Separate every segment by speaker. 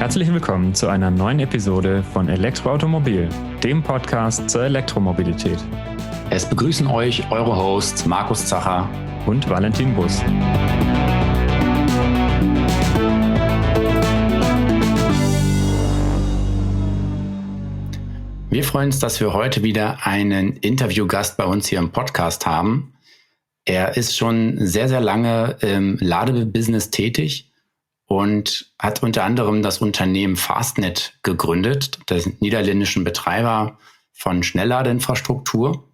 Speaker 1: Herzlich willkommen zu einer neuen Episode von Elektroautomobil, dem Podcast zur Elektromobilität.
Speaker 2: Es begrüßen euch eure Hosts Markus Zacher
Speaker 1: und Valentin Bus.
Speaker 2: Wir freuen uns, dass wir heute wieder einen Interviewgast bei uns hier im Podcast haben. Er ist schon sehr, sehr lange im Ladebusiness tätig und hat unter anderem das Unternehmen Fastned gegründet, den niederländischen Betreiber von Schnellladeinfrastruktur.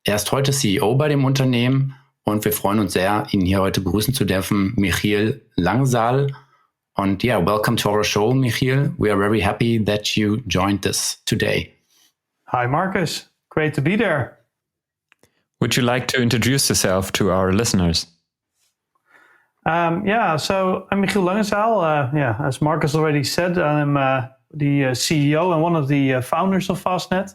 Speaker 2: Er ist heute CEO bei dem Unternehmen und wir freuen uns sehr, ihn hier heute begrüßen zu dürfen, Michiel Langezaal. Und welcome to our show, Michiel. We are very happy that you joined us today.
Speaker 3: Hi, Marcus. Great to be there.
Speaker 1: Would you like to introduce yourself to our listeners?
Speaker 3: So I'm Michiel Langezaal. As Marcus already said, I'm the CEO and one of the founders of Fastned.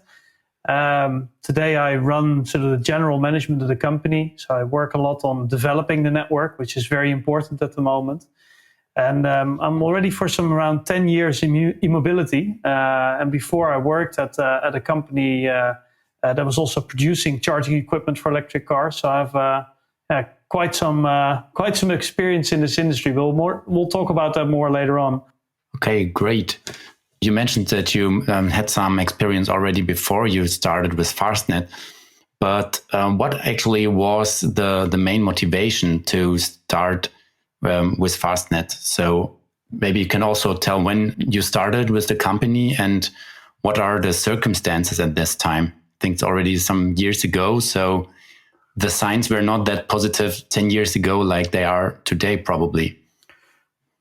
Speaker 3: Today I run sort of the general management of the company. So I work a lot on developing the network, which is very important at the moment. And I'm already for around 10 years in e-mobility. And before I worked at a company that was also producing charging equipment for electric cars. So I've quite some experience in this industry. We'll talk about that more later on.
Speaker 2: Okay, great. You mentioned that you had some experience already before you started with Fastned. But what actually was the main motivation to start with Fastned? So maybe you can also tell when you started with the company and what are the circumstances at this time. I think it's already some years ago. So the signs were not that positive 10 years ago like they are today, probably.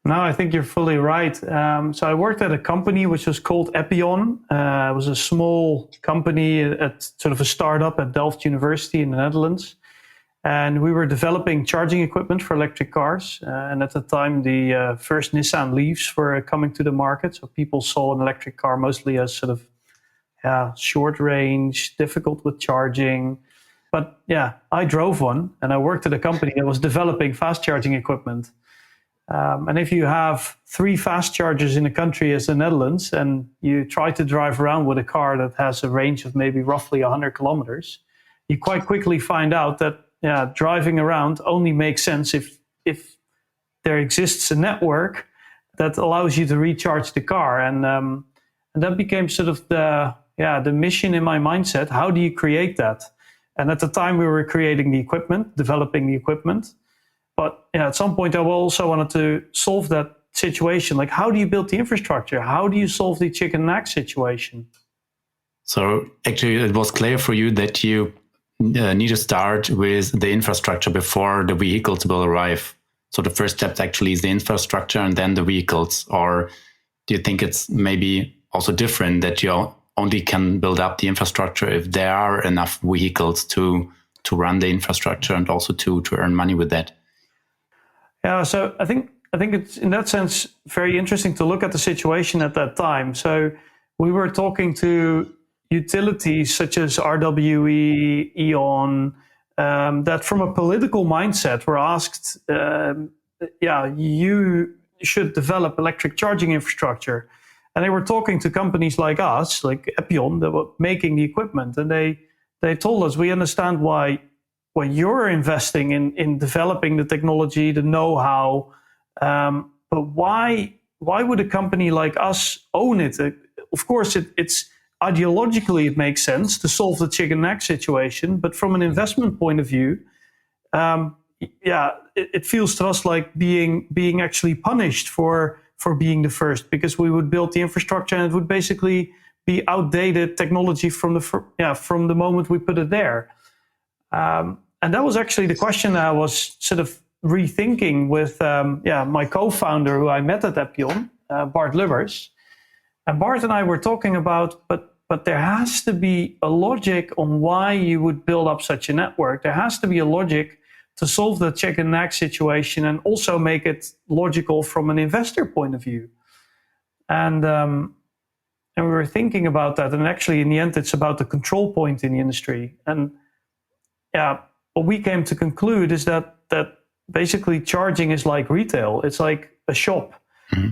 Speaker 3: No, I think you're fully right. So I worked at a company which was called Epyon. It was a small company at sort of a startup at Delft University in the Netherlands. And we were developing charging equipment for electric cars. And at the time, the first Nissan Leafs were coming to the market. So people saw an electric car mostly as sort of short range, difficult with charging. But I drove one and I worked at a company that was developing fast charging equipment. And if you have 3 fast chargers in a country as the Netherlands and you try to drive around with a car that has a range of maybe roughly 100 kilometers, you quite quickly find out that driving around only makes sense if there exists a network that allows you to recharge the car. And that became sort of the mission in my mindset. How do you create that? And at the time we were creating the equipment, developing the equipment. But at some point I also wanted to solve that situation. Like, how do you build the infrastructure? How do you solve the chicken and egg situation?
Speaker 2: So actually it was clear for you that you need to start with the infrastructure before the vehicles will arrive. So the first step actually is the infrastructure and then the vehicles. Or do you think it's maybe also different that you only can build up the infrastructure if there are enough vehicles to run the infrastructure and also to earn money with that?
Speaker 3: Yeah, so I think it's in that sense very interesting to look at the situation at that time. So we were talking to utilities such as RWE, E.ON, that from a political mindset were asked, you should develop electric charging infrastructure. And they were talking to companies like us, like Epyon, that were making the equipment. And they told us, we understand why you're investing in developing the technology, the know-how. But why would a company like us own it? Of course, it's ideologically, it makes sense to solve the chicken and egg situation. But from an investment point of view, it feels to us like being actually punished for being the first, because we would build the infrastructure and it would basically be outdated technology from the moment we put it there. And that was actually the question that I was sort of rethinking with my co-founder who I met at Epyon, Bart Lubbers. And Bart and I were talking about, but there has to be a logic on why you would build up such a network. There has to be a logic to solve the chicken and egg situation and also make it logical from an investor point of view. And we were thinking about that. And actually, in the end, it's about the control point in the industry. And what we came to conclude is that basically charging is like retail. It's like a shop.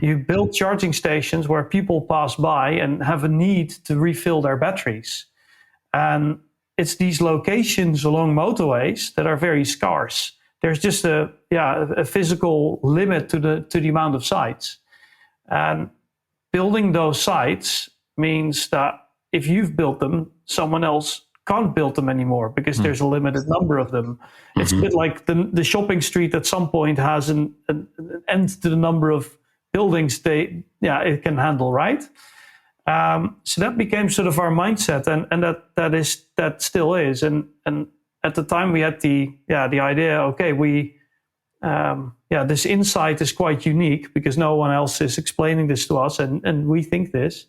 Speaker 3: You build charging stations where people pass by and have a need to refill their batteries. And it's these locations along motorways that are very scarce. There's just a physical limit to the amount of sites. And building those sites means that if you've built them, someone else can't build them anymore because there's a limited number of them. It's a bit like the shopping street at some point has an end to the number of buildings it can handle, right? So that became sort of our mindset, and that still is. And at the time we had the idea, okay, this insight is quite unique because no one else is explaining this to us, and we think this.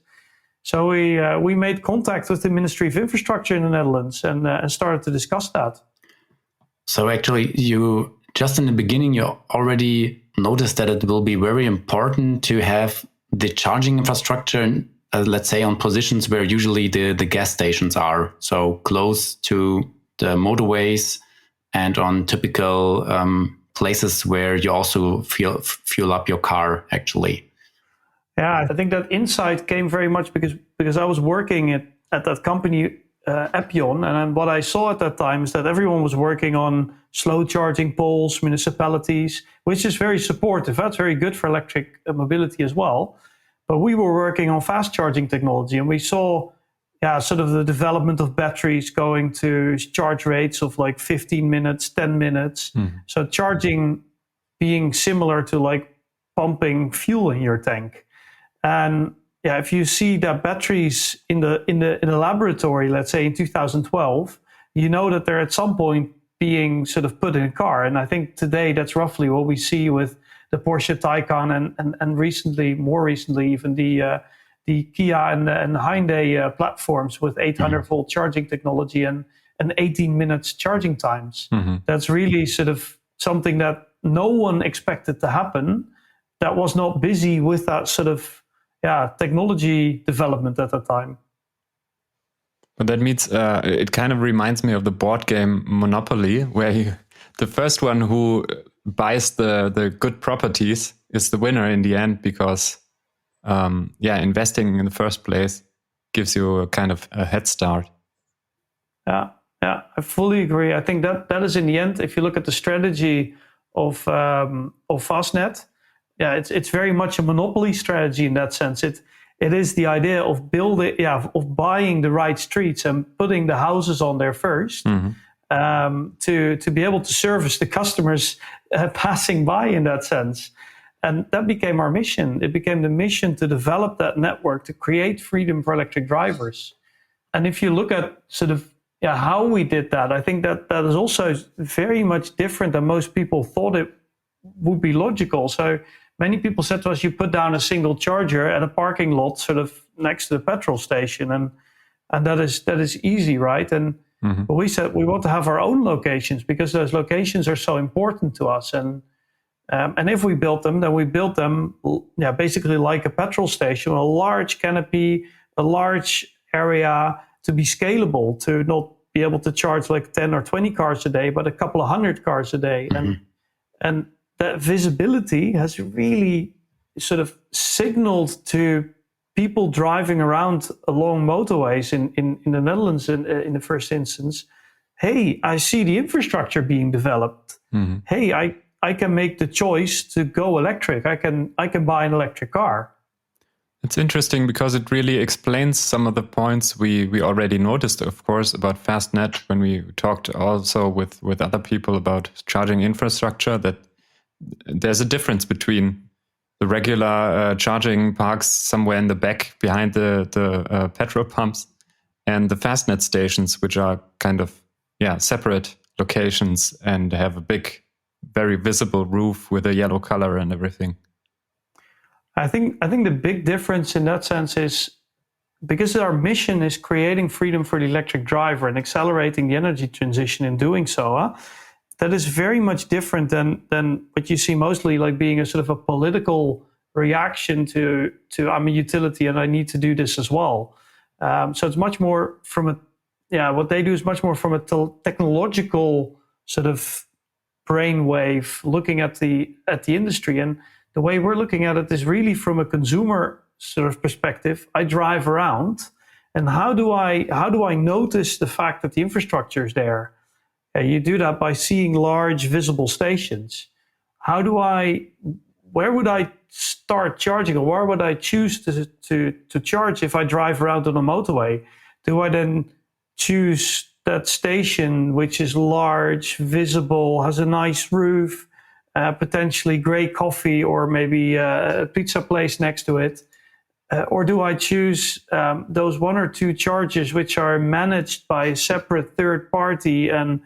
Speaker 3: So we made contact with the Ministry of Infrastructure in the Netherlands and started to discuss that.
Speaker 2: So actually, you just in the beginning, you already noticed that it will be very important to have the charging infrastructure, let's say, on positions where usually the gas stations are, so close to the motorways and on typical places where you also fuel up your car, actually.
Speaker 3: Yeah, I think that insight came very much because I was working at that company, Epyon, and what I saw at that time is that everyone was working on slow charging poles, municipalities, which is very supportive. That's very good for electric mobility as well. But we were working on fast charging technology, and we saw sort of the development of batteries going to charge rates of like 15 minutes, 10 minutes. So charging being similar to like pumping fuel in your tank. And if you see that batteries in the laboratory, let's say in 2012, you know that they're at some point being sort of put in a car. And I think today that's roughly what we see with the Porsche Taycan and more recently even the Kia and Hyundai platforms with 800 volt charging technology and 18 minutes charging times. That's really sort of something that no one expected to happen, that was not busy with that sort of technology development at that time.
Speaker 1: But that means it kind of reminds me of the board game Monopoly, where the first one who buys the good properties is the winner in the end, because investing in the first place gives you a kind of a head start.
Speaker 3: Yeah, I fully agree. I think that is in the end, if you look at the strategy of Fastned, it's very much a monopoly strategy in that sense. It is the idea of buying the right streets and putting the houses on there first, to be able to service the customers passing by in that sense. And that became our mission. It became the mission to develop that network, to create freedom for electric drivers. And if you look at sort of how we did that, I think that is also very much different than most people thought it would be logical. So many people said to us, you put down a single charger at a parking lot sort of next to the petrol station, and that is easy, right? And but we said we want to have our own locations because those locations are so important to us. And if we built them, then we built them basically like a petrol station, a large canopy, a large area to be scalable, to not be able to charge like 10 or 20 cars a day, but a couple of hundred cars a day. And that visibility has really sort of signaled to people driving around along motorways in the Netherlands in the first instance, hey, I see the infrastructure being developed. Hey, I can make the choice to go electric. I can buy an electric car.
Speaker 1: It's interesting because it really explains some of the points we already noticed, of course, about Fastned when we talked also with other people about charging infrastructure, that there's a difference between the regular charging parks somewhere in the back behind the petrol pumps and the Fastned stations, which are kind of separate locations and have a big, very visible roof with a yellow color and everything.
Speaker 3: I think the big difference in that sense is because our mission is creating freedom for the electric driver and accelerating the energy transition in doing so. That is very much different than what you see mostly like being a sort of a political reaction to I'm a utility and I need to do this as well. So it's much more from what they do is much more from a technological sort of brainwave looking at the industry. And the way we're looking at it is really from a consumer sort of perspective. I drive around, and how do I notice the fact that the infrastructure is there? You do that by seeing large visible stations. Where would I start charging, or where would I choose to charge if I drive around on a motorway? Do I then choose that station which is large, visible, has a nice roof, potentially great coffee, or maybe a pizza place next to it? Or do I choose those one or two chargers which are managed by a separate third party, and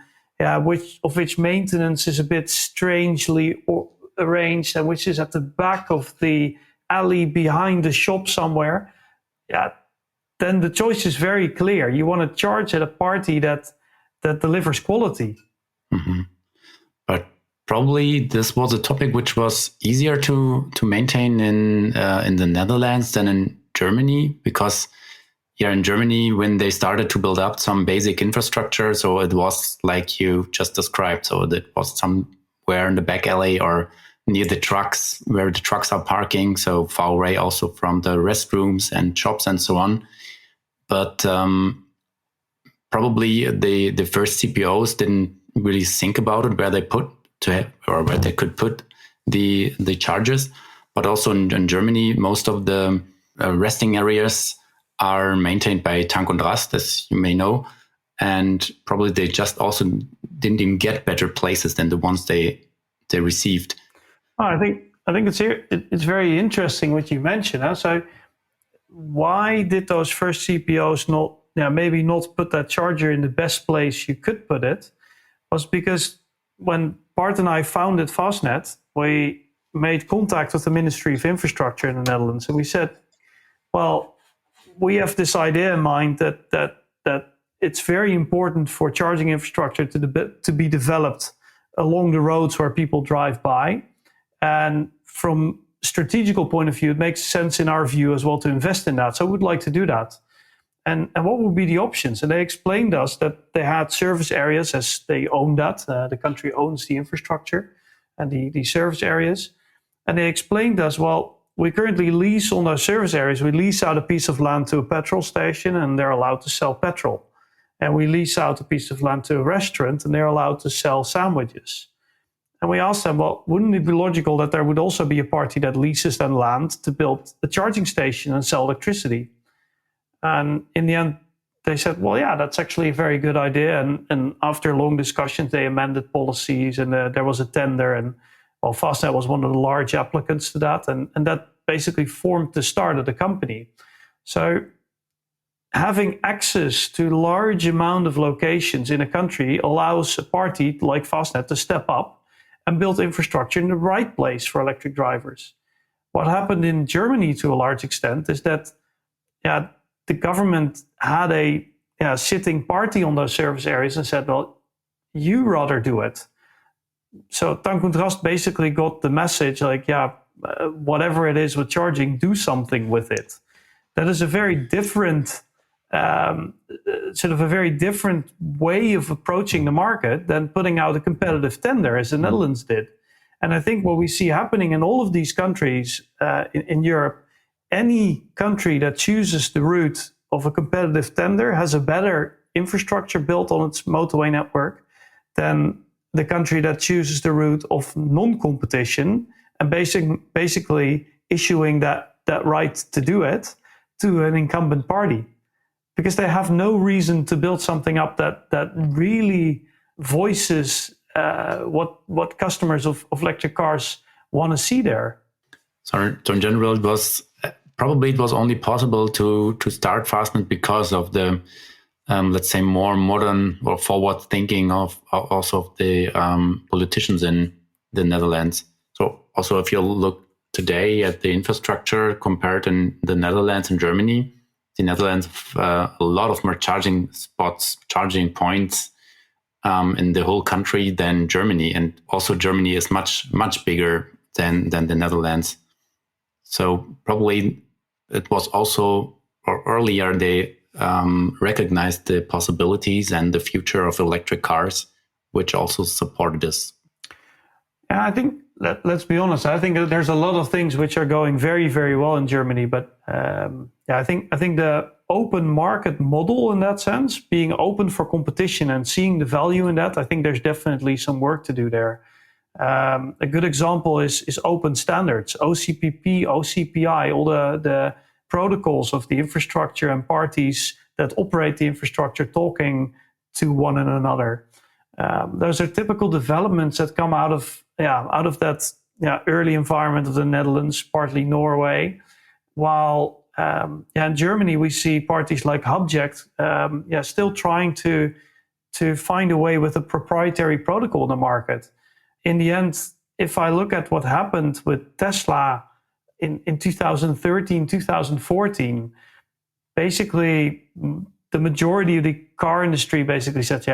Speaker 3: which maintenance is a bit strangely arranged, and which is at the back of the alley behind the shop somewhere? Then the choice is very clear. You want to charge at a party that delivers quality.
Speaker 2: Mm-hmm. But probably this was a topic which was easier to maintain in the Netherlands than in Germany, because here in Germany, when they started to build up some basic infrastructure, so it was like you just described. So it was somewhere in the back alley or near the trucks, where the trucks are parking, so far away also from the restrooms and shops and so on. But probably the first CPOs didn't really think about it, where they could put the chargers. But also in Germany, most of the resting areas are maintained by Tank und Rast, as you may know, and probably they just also didn't even get better places than the ones they received.
Speaker 3: I think it's very interesting what you mentioned. So why did those first CPOs maybe not put that charger in the best place you could put it? Was because when Bart and I founded Fastned, we made contact with the Ministry of Infrastructure in the Netherlands, and we said, well, we have this idea in mind that it's very important for charging infrastructure to be developed along the roads where people drive by. And from a strategical point of view, it makes sense in our view as well to invest in that. So we would like to do that. And what would be the options? And they explained us that they had service areas, as they own that. The country owns the infrastructure and the service areas. And they explained us, well, we currently lease on those service areas. We lease out a piece of land to a petrol station, and they're allowed to sell petrol. And we lease out a piece of land to a restaurant, and they're allowed to sell sandwiches. And we asked them, well, wouldn't it be logical that there would also be a party that leases that land to build a charging station and sell electricity? And in the end, they said, well, yeah, that's actually a very good idea. And after long discussions, they amended policies, and there was a tender. And well, Fastned was one of the large applicants to that. And that basically formed the start of the company. So having access to a large amount of locations in a country allows a party like Fastned to step up and build infrastructure in the right place for electric drivers. What happened in Germany to a large extent is that the government had a sitting party on those service areas and said, well, you rather do it. So Tank und Rast basically got the message like, whatever it is with charging, do something with it. That is a very different way of approaching the market than putting out a competitive tender, as the Netherlands did. And I think what we see happening in all of these countries in Europe, any country that chooses the route of a competitive tender has a better infrastructure built on its motorway network than the country that chooses the route of non-competition and basically issuing that right to do it to an incumbent party, because they have no reason to build something up that really voices what customers of electric cars want to see there.
Speaker 2: So in general, it was only possible to start Fastned because of the let's say more modern or forward thinking of the politicians in the Netherlands. So also if you look today at the infrastructure compared in the Netherlands and Germany, the Netherlands have a lot of more charging spots, charging points in the whole country than Germany. And also Germany is much bigger than the Netherlands. So probably it was also, or earlier they recognized the possibilities and the future of electric cars, which also supported this.
Speaker 3: I think, let's be honest, I think there's a lot of things which are going very, very well in Germany. But I think the open market model in that sense, being open for competition and seeing the value in that, I think there's definitely some work to do there. A good example is open standards, OCPP, OCPI, all the protocols of the infrastructure and parties that operate the infrastructure talking to one another. Those are typical developments that come out of that early environment of the Netherlands, partly Norway. While in Germany we see parties like Hubject still trying to find a way with a proprietary protocol in the market. In the end, if I look at what happened with Tesla in 2013, 2014, basically the majority of the car industry basically said,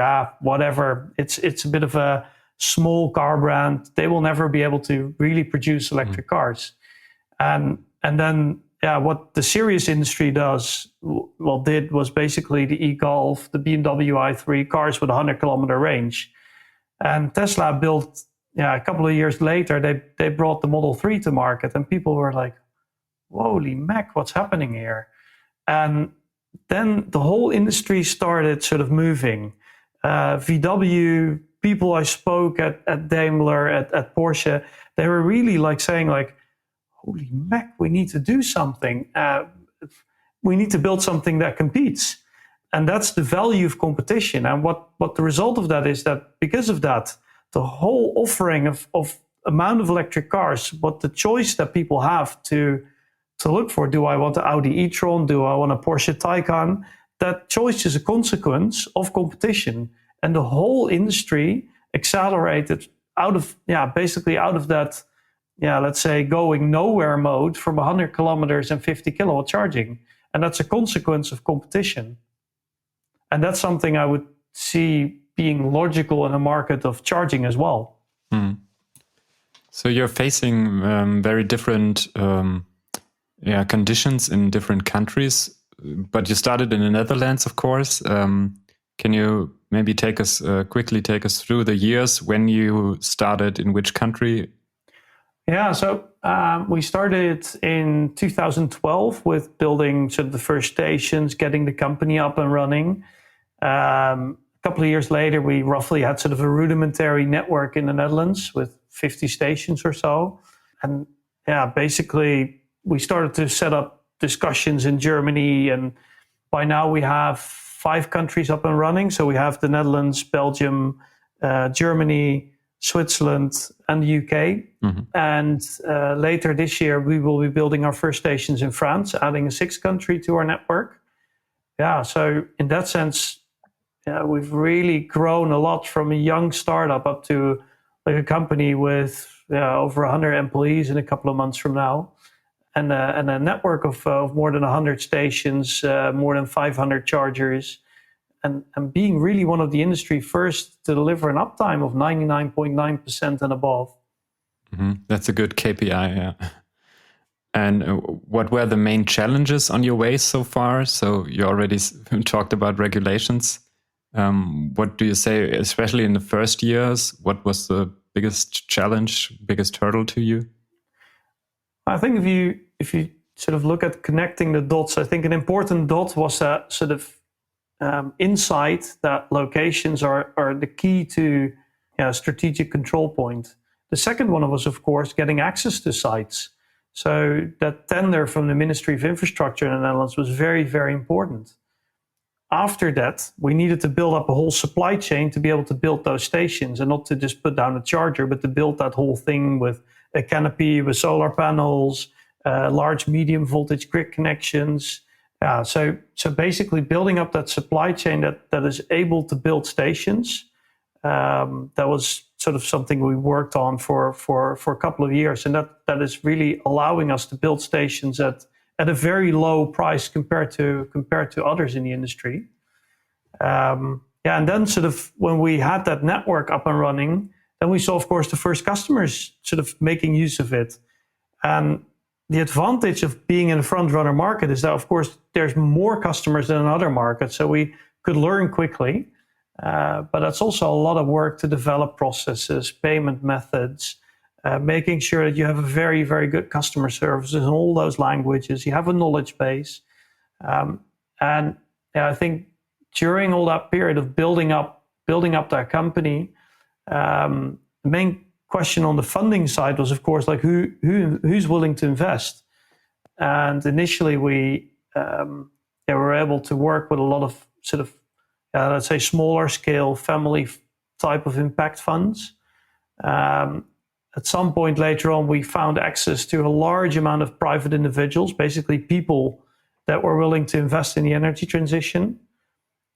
Speaker 3: whatever, it's a bit of a small car brand. They will never be able to really produce electric cars. And then what the serious industry did was basically the e-Golf, the BMW i3, cars with 100-kilometer range. And Tesla built, a couple of years later, they brought the Model 3 to market, and people were like, holy mac, what's happening here? And then the whole industry started sort of moving. VW, people I spoke at Daimler, at Porsche, they were really like saying like, holy mac, we need to do something. We need to build something that competes. And that's the value of competition. And what the result of that is that because of that, the whole offering of amount of electric cars, what the choice that people have to look for, do I want an Audi e-tron, do I want a Porsche Taycan? That choice is a consequence of competition. And the whole industry accelerated out of that, let's say going nowhere mode from 100 kilometers and 50 kilowatt charging. And that's a consequence of competition. And that's something I would see being logical in a market of charging as well.
Speaker 1: So you're facing very different conditions in different countries, but you started in the Netherlands, of course. Can you maybe quickly take us through the years when you started in which country?
Speaker 3: Yeah, so we started in 2012 with building sort of the first stations, getting the company up and running. A couple of years later, we roughly had sort of a rudimentary network in the Netherlands with 50 stations or so. And basically we started to set up discussions in Germany, and by now we have 5 countries up and running. So we have the Netherlands, Belgium, Germany, Switzerland, and the UK. Mm-hmm. And later this year, we will be building our first stations in France, adding a 6th country to our network. So in that sense, we've really grown a lot from a young startup up to like a company with over 100 employees in a couple of months from now. And a network of more than 100 stations, more than 500 chargers, and being really one of the industry first to deliver an uptime of 99.9% and above.
Speaker 1: Mm-hmm. That's a good KPI, yeah. And what were the main challenges on your way so far? So you already talked about regulations. What do you say, especially in the first years, what was the biggest challenge, biggest hurdle to you?
Speaker 3: I think if you sort of look at connecting the dots, I think an important dot was that sort of insight that locations are the key to strategic control point. The second one was, of course, getting access to sites. So that tender from the Ministry of Infrastructure in the Netherlands was very, very important. After that, we needed to build up a whole supply chain to be able to build those stations, and not to just put down a charger, but to build that whole thing with a canopy, with solar panels, large medium voltage grid connections. So basically building up that supply chain that is able to build stations. That was sort of something we worked on for a couple of years, and that is really allowing us to build stations at a very low price compared to others in the industry. And then sort of when we had that network up and running, then we saw, of course, the first customers sort of making use of it. And the advantage of being in a front runner market is that, of course, there's more customers than in other markets, so we could learn quickly. But that's also a lot of work to develop processes, payment methods, making sure that you have a very, very good customer service in all those languages. You have a knowledge base. And I think during all that period of building up that company, the main question on the funding side was, of course, like who's willing to invest. And initially, we were able to work with a lot of sort of, let's say, smaller scale family type of impact funds. At some point later on, we found access to a large amount of private individuals, basically people that were willing to invest in the energy transition,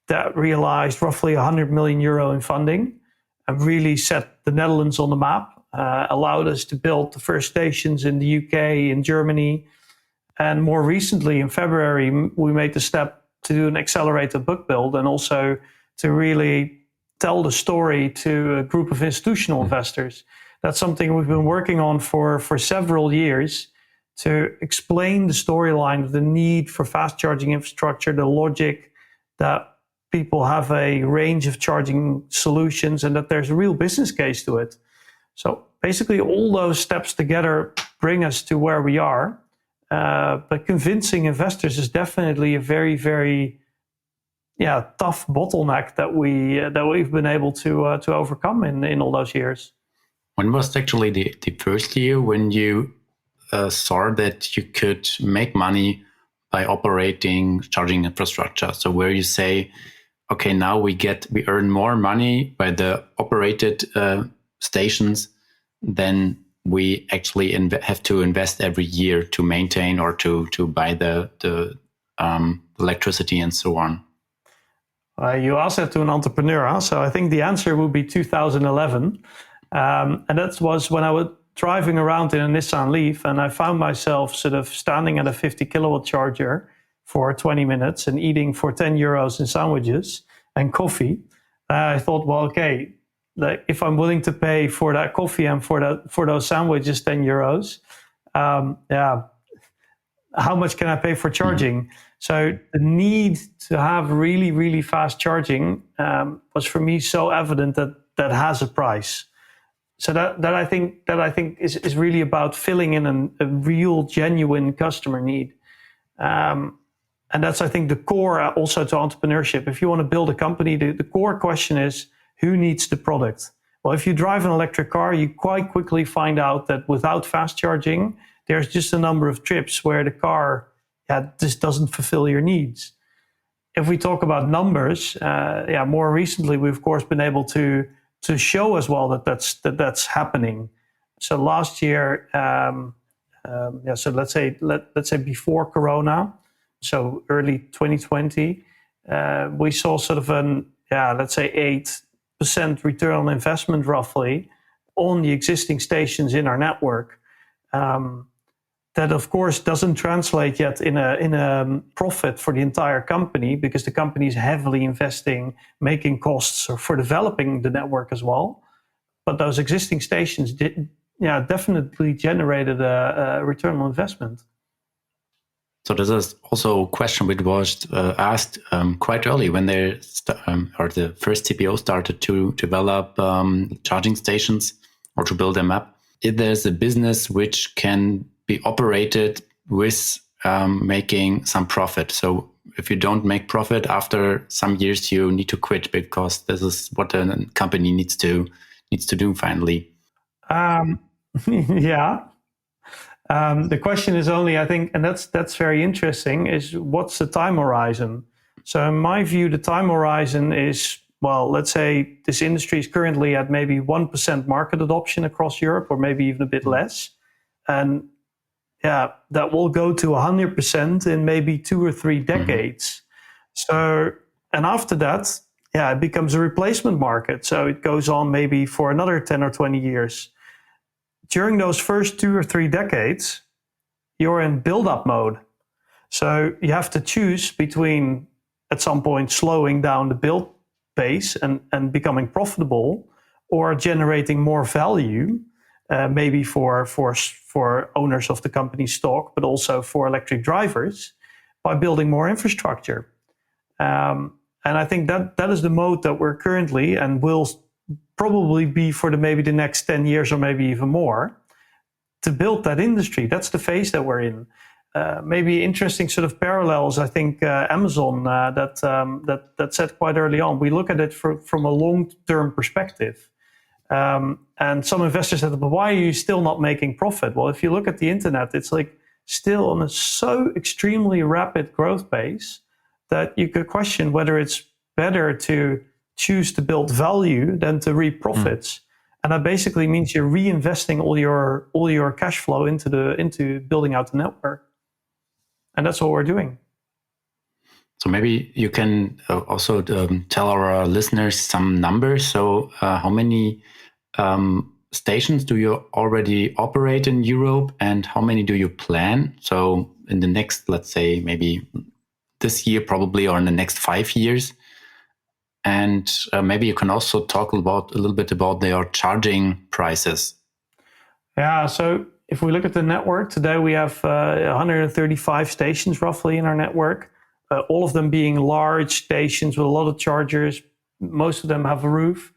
Speaker 3: that realized roughly 100 million euro in funding and really set the Netherlands on the map, allowed us to build the first stations in the UK, in Germany. And more recently, in February, we made the step to do an accelerated book build and also to really tell the story to a group of institutional investors. That's something we've been working on for several years, to explain the storyline of the need for fast charging infrastructure, the logic that people have a range of charging solutions and that there's a real business case to it. So basically all those steps together bring us to where we are. But convincing investors is definitely a very, very tough bottleneck that we've been able to overcome in all those years.
Speaker 2: When was actually the first year when you saw that you could make money by operating charging infrastructure? So where you say, okay, now we earn more money by the operated stations than we actually have to invest every year to maintain or to buy the electricity and so on.
Speaker 3: You asked that to an entrepreneur, huh? So I think the answer would be 2011. And that was when I was driving around in a Nissan Leaf, and I found myself sort of standing at a 50 kilowatt charger for 20 minutes and eating for 10 euros in sandwiches and coffee. I thought, well, okay, like if I'm willing to pay for that coffee and for those sandwiches 10 euros, how much can I pay for charging? So the need to have really, really fast charging was for me so evident that has a price. So that I think is really about filling in a real, genuine customer need. And that's, I think, the core also to entrepreneurship. If you want to build a company, the core question is, who needs the product? Well, if you drive an electric car, you quite quickly find out that without fast charging, there's just a number of trips where the car just doesn't fulfill your needs. If we talk about numbers, more recently, we've, of course, been able to show as well that's happening. So last year, so let's say before Corona, so early 2020, we saw sort of let's say 8% return on investment roughly on the existing stations in our network. That of course doesn't translate yet in a profit for the entire company, because the company is heavily investing, making costs for developing the network as well. But those existing stations definitely generated a return on investment.
Speaker 2: So this is also a question which was asked quite early when the first CPO started to develop charging stations or to build them up. If there's a business which can be operated with making some profit. So if you don't make profit after some years, you need to quit, because this is what a company needs to do finally.
Speaker 3: The question is only, I think, and that's very interesting, is what's the time horizon? So in my view, the time horizon is, well, let's say this industry is currently at maybe 1% market adoption across Europe, or maybe even a bit less. And that will go to 100% in maybe 2 or 3 decades. So, and after that, it becomes a replacement market. So it goes on maybe for another 10 or 20 years. During those first 2 or 3 decades, you're in build-up mode. So you have to choose between, at some point, slowing down the build pace and becoming profitable, or generating more value, maybe for owners of the company's stock, but also for electric drivers, by building more infrastructure. And I think that is the mode that we're currently and will probably be for maybe the next 10 years or maybe even more to build that industry. That's the phase that we're in. Maybe interesting sort of parallels. I think Amazon that said quite early on. We look at it from a long-term perspective, and some investors said, "But why are you still not making profit?" Well, if you look at the internet, it's like still on a so extremely rapid growth pace that you could question whether it's better to choose to build value than to reap profits. And that basically means you're reinvesting all your cash flow into building out the network. And that's what we're doing.
Speaker 2: So maybe you can also tell our listeners some numbers. So how many stations do you already operate in Europe, and how many do you plan? So in the next, let's say, maybe this year probably, or in the next 5 years. And maybe you can also talk a little bit about their charging prices.
Speaker 3: Yeah, so if we look at the network, today we have 135 stations roughly in our network, all of them being large stations with a lot of chargers. Most of them have a roof,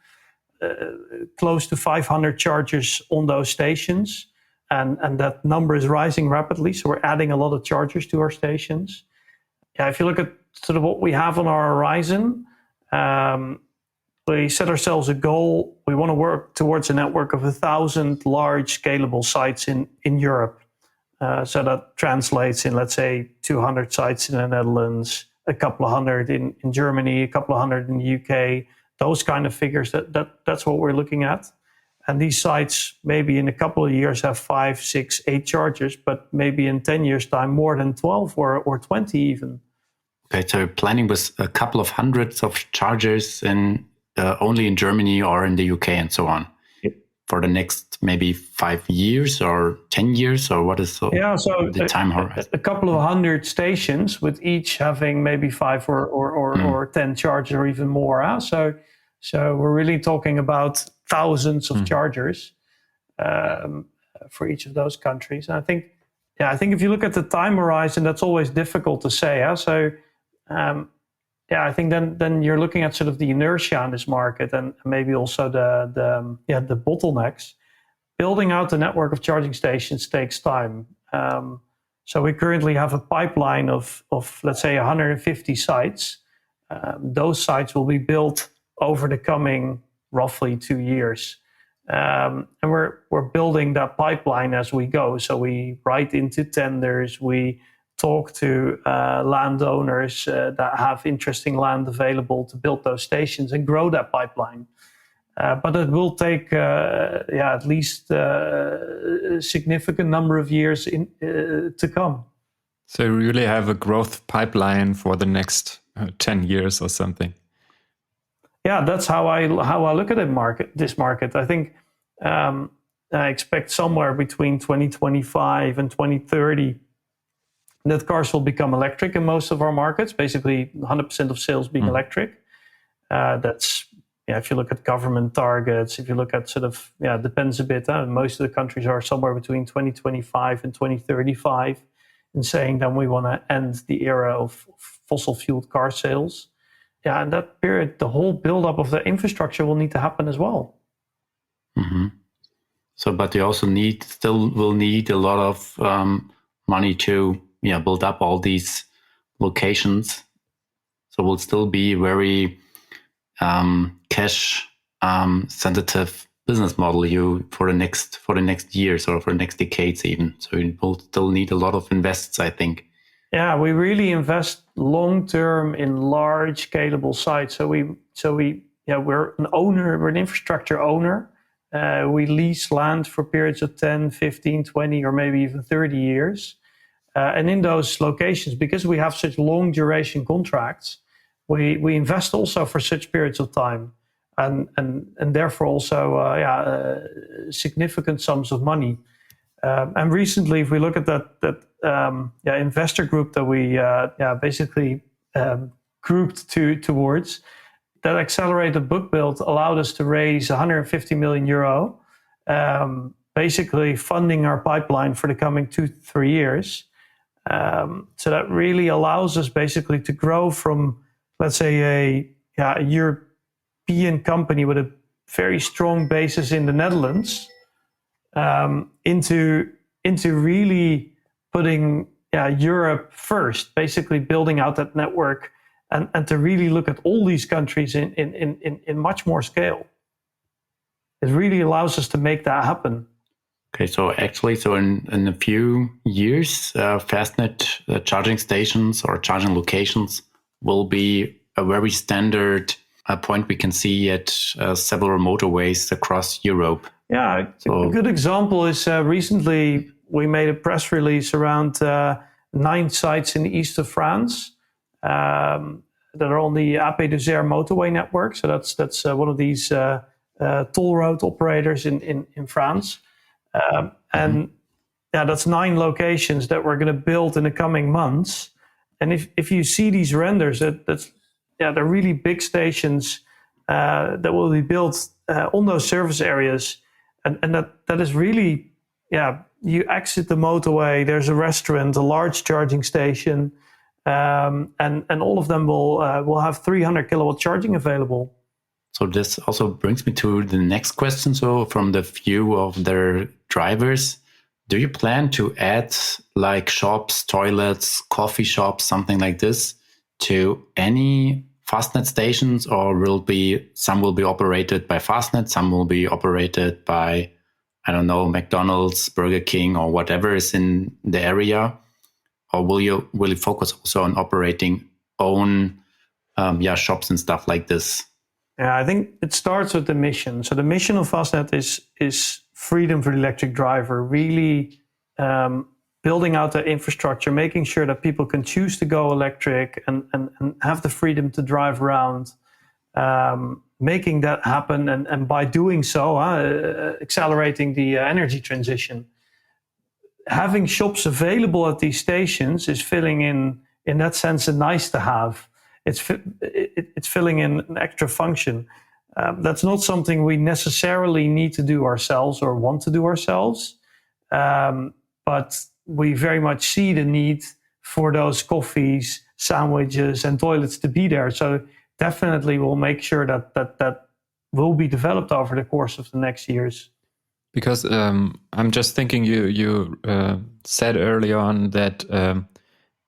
Speaker 3: close to 500 chargers on those stations. And that number is rising rapidly, so we're adding a lot of chargers to our stations. Yeah, if you look at sort of what we have on our horizon, we set ourselves a goal. We want to work towards a network of 1,000 large scalable sites in Europe. So that translates in, let's say, 200 sites in the Netherlands, a couple of hundred in Germany, a couple of hundred in the UK, those kind of figures. That's what we're looking at. And these sites, maybe in a couple of years, have 5, 6, 8 chargers, but maybe in 10 years' time, more than 12 or 20 even.
Speaker 2: Okay, so planning with a couple of hundreds of chargers only in Germany or in the UK and so on for the next maybe 5 years or 10 years, or what is the time horizon?
Speaker 3: A couple of hundred stations with each having maybe 5 or 10 chargers or even more. So we're really talking about thousands of chargers for each of those countries. And I think if you look at the time horizon, that's always difficult to say. So I think then you're looking at sort of the inertia in this market, and maybe also the bottlenecks. Building out the network of charging stations takes time. So we currently have a pipeline of let's say 150 sites. Those sites will be built over the coming roughly 2 years. And we're building that pipeline as we go. So we write into tenders, we talk to landowners that have interesting land available to build those stations and grow that pipeline. But it will take at least a significant number of years to come.
Speaker 1: So you really have a growth pipeline for the next 10 years or something.
Speaker 3: Yeah, that's how I look at this market. I think I expect somewhere between 2025 and 2030 that cars will become electric in most of our markets, basically 100% of sales being electric. That's, if you look at government targets, if you look at sort of, it depends a bit. Most of the countries are somewhere between 2025 and 2035 in saying that we want to end the era of fossil-fueled car sales. Yeah, in that period, the whole buildup of the infrastructure will need to happen as well.
Speaker 2: Mm-hmm. So, but you also will need a lot of money to build up all these locations. So will still be very cash sensitive business model for the next years or for the next decades even. So you will still need a lot of invests, I think.
Speaker 3: Yeah, we really invest long term in large scalable sites. So we're an owner, we're an infrastructure owner. We lease land for periods of 10, 15, 20, or maybe even 30 years. And in those locations, because we have such long duration contracts, we invest also for such periods of time, and therefore also significant sums of money. And recently, if we look at that investor group that we basically grouped towards, that accelerated book build allowed us to raise 150 million euro, basically funding our pipeline for the coming 2-3 years. So that really allows us basically to grow from, let's say, a European company with a very strong basis in the Netherlands into really putting Europe first, basically building out that network and to really look at all these countries in much more scale. It really allows us to make that happen.
Speaker 2: Okay, so actually, in a few years, Fastned charging stations or charging locations will be a very standard point we can see at several motorways across Europe.
Speaker 3: Yeah, a good example is recently we made a press release around 9 sites in the east of France that are on the AP2R motorway network. So that's one of these toll road operators in France. And that's 9 locations that we're going to build in the coming months. And if you see these renders, they're really big stations that will be built on those service areas. And that is really, you exit the motorway, there's a restaurant, a large charging station, and all of them will have 300 kilowatt charging available.
Speaker 2: So this also brings me to the next question. So from the view of their drivers, do you plan to add like shops, toilets, coffee shops, something like this to any Fastned stations, or some will be operated by Fastned, some will be operated by, I don't know, McDonald's, Burger King, or whatever is in the area? Or will you focus also on operating own shops and stuff like this?
Speaker 3: Yeah, I think it starts with the mission. So the mission of Fastned is freedom for the electric driver, really building out the infrastructure, making sure that people can choose to go electric and have the freedom to drive around, making that happen. And by doing so, accelerating the energy transition. Having shops available at these stations is filling in that sense, a nice to have. It's filling in an extra function. That's not something we necessarily need to do ourselves or want to do ourselves, but we very much see the need for those coffees, sandwiches, and toilets to be there. So definitely we'll make sure that will be developed over the course of the next years.
Speaker 1: Because I'm just thinking, you said early on that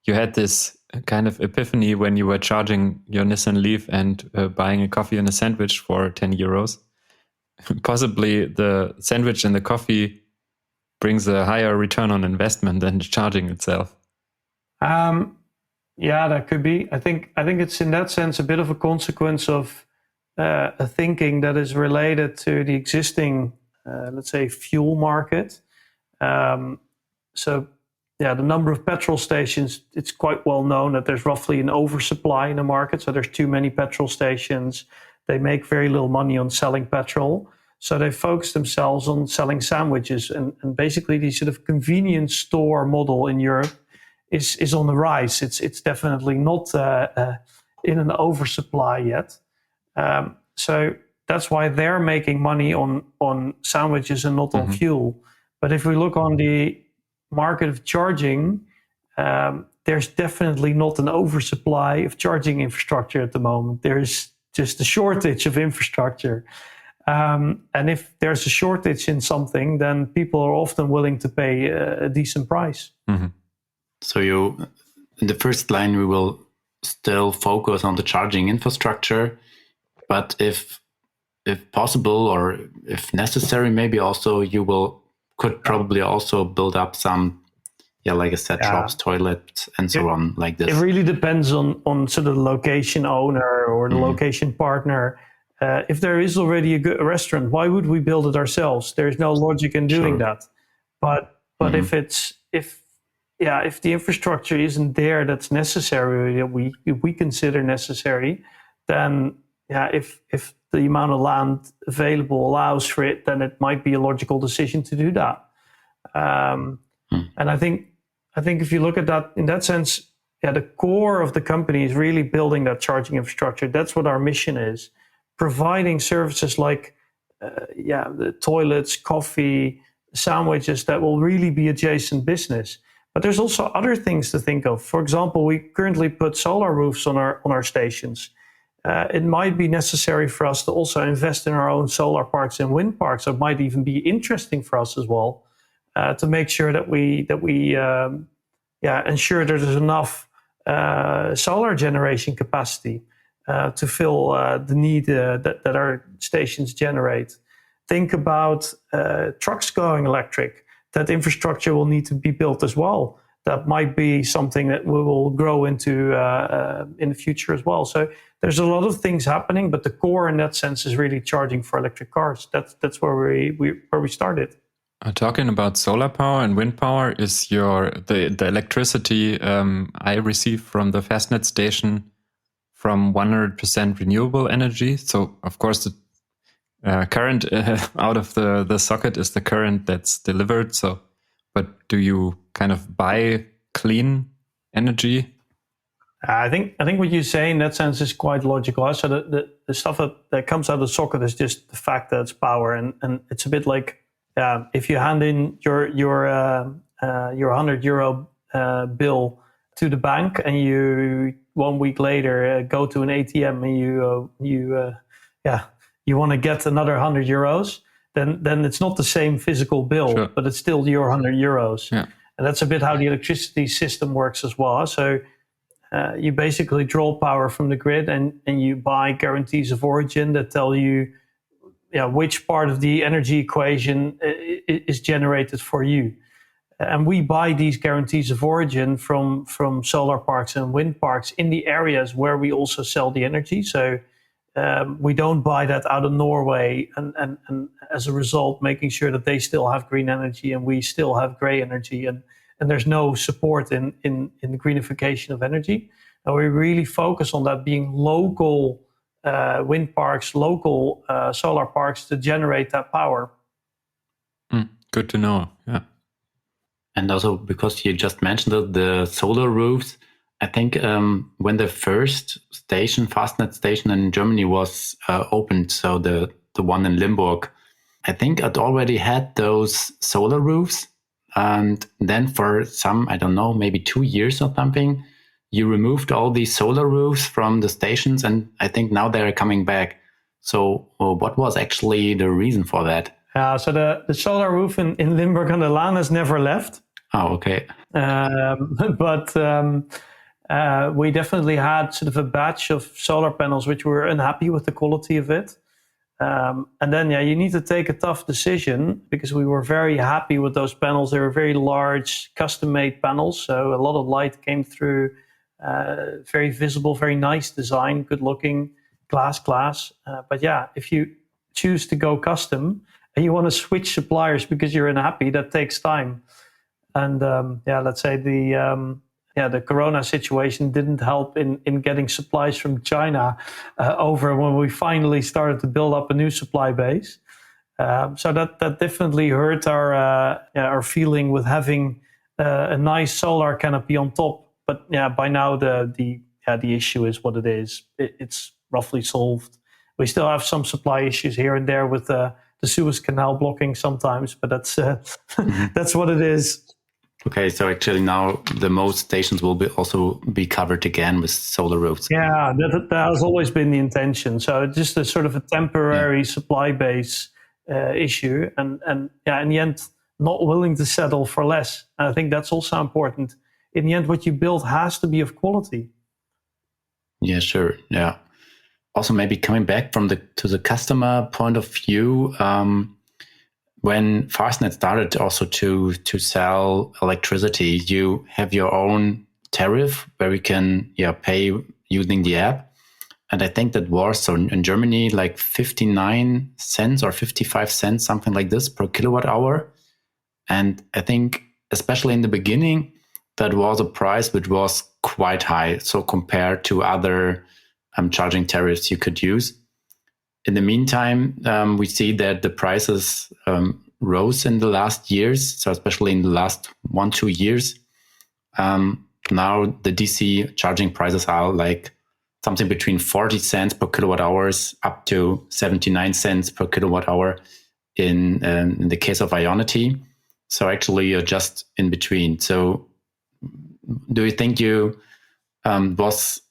Speaker 1: you had this kind of epiphany when you were charging your Nissan Leaf and buying a coffee and a sandwich for 10 euros. Possibly the sandwich and the coffee brings a higher return on investment than the charging itself.
Speaker 3: Yeah, that could be. I think it's in that sense a bit of a consequence of a thinking that is related to the existing, let's say, fuel market. The number of petrol stations, it's quite well known that there's roughly an oversupply in the market. So there's too many petrol stations. They make very little money on selling petrol. So they focus themselves on selling sandwiches. And basically the sort of convenience store model in Europe is on the rise. It's definitely not in an oversupply yet. So that's why they're making money on sandwiches and not on fuel. But if we look on the market of charging, there's definitely not an oversupply of charging infrastructure at the moment. There's just a shortage of infrastructure. And if there's a shortage in something, then people are often willing to pay a decent price.
Speaker 1: Mm-hmm.
Speaker 2: So in the first line, we will still focus on the charging infrastructure, but if possible, or if necessary, maybe also could probably also build up some, like I said, shops, toilets, and so on, like this.
Speaker 3: It really depends on sort of the location owner or the location partner. If there is already a good restaurant, why would we build it ourselves? There's no logic in doing that. But if the infrastructure isn't there that's necessary, that we consider necessary, then if the amount of land available allows for it, then it might be a logical decision to do that. And I think if you look at that in that sense, the core of the company is really building that charging infrastructure. That's what our mission is, providing services like the toilets, coffee, sandwiches that will really be adjacent business. But there's also other things to think of. For example, we currently put solar roofs on our stations. it might be necessary for us to also invest in our own solar parks and wind parks. It might even be interesting for us as well to make sure that we ensure that there's enough solar generation capacity to fill the need that our stations generate. Think about trucks going electric. That infrastructure will need to be built as well. That might be something that we will grow into in the future as well. So there's a lot of things happening, but the core in that sense is really charging for electric cars. That's where we started.
Speaker 1: Talking about solar power and wind power, is the electricity I receive from the Fastned station from 100% renewable energy? So of course the current out of the socket is the current that's delivered. So, but do you kind of buy clean energy?
Speaker 3: I think what you say in that sense is quite logical. So the stuff that comes out of the socket is just the fact that it's power, and it's a bit like if you hand in your €100 bill to the bank, and you 1 week later go to an ATM and you want to get another €100, then it's not the same physical bill,
Speaker 1: sure,
Speaker 3: but it's still your €100.
Speaker 1: Yeah.
Speaker 3: And that's a bit how the electricity system works as well. So you basically draw power from the grid, and you buy guarantees of origin that tell you which part of the energy equation is generated for you. And we buy these guarantees of origin from solar parks and wind parks in the areas where we also sell the energy. So we don't buy that out of Norway, and as a result, making sure that they still have green energy and we still have gray energy, and there's no support in the greenification of energy. And we really focus on that being local wind parks, local solar parks to generate that power.
Speaker 1: Good to know. Yeah.
Speaker 2: And also, because you just mentioned the solar roofs, I think when the first Fastned station in Germany was opened, so the one in Limburg, I think it already had those solar roofs. And then for some, I don't know, maybe 2 years or something, you removed all these solar roofs from the stations, and I think now they're coming back. So what was actually the reason for that?
Speaker 3: So the solar roof in Limburg aan de Laan has never left.
Speaker 2: Oh, okay.
Speaker 3: But we definitely had sort of a batch of solar panels which we were unhappy with the quality of it. And then, you need to take a tough decision, because we were very happy with those panels. They were very large, custom-made panels, so a lot of light came through, very visible, very nice design, good-looking, glass. But if you choose to go custom and you want to switch suppliers because you're unhappy, that takes time. And let's say the Corona situation didn't help in getting supplies from China over when we finally started to build up a new supply base. So that definitely hurt our feeling with having a nice solar canopy on top. But by now the issue is what it is. It's roughly solved. We still have some supply issues here and there with the Suez Canal blocking sometimes, but that's that's what it is.
Speaker 2: Okay, so actually now the most stations will also be covered again with solar roofs.
Speaker 3: Yeah, that has always been the intention. So just a sort of a temporary supply base issue, and in the end, not willing to settle for less. And I think that's also important. In the end, what you build has to be of quality.
Speaker 2: Yeah, sure. Yeah. Also, maybe coming back to the customer point of view. When Fastned started also to sell electricity, you have your own tariff where we can pay using the app. And I think that was, so in Germany, like 59 cents or 55 cents, something like this per kilowatt hour. And I think especially in the beginning, that was a price which was quite high. So compared to other charging tariffs you could use. In the meantime, we see that the prices rose in the last years, so especially in the last 1-2 years. Now the DC charging prices are like something between 40 cents per kilowatt hours up to 79 cents per kilowatt hour in the case of Ionity. So actually you're just in between. So do you think you was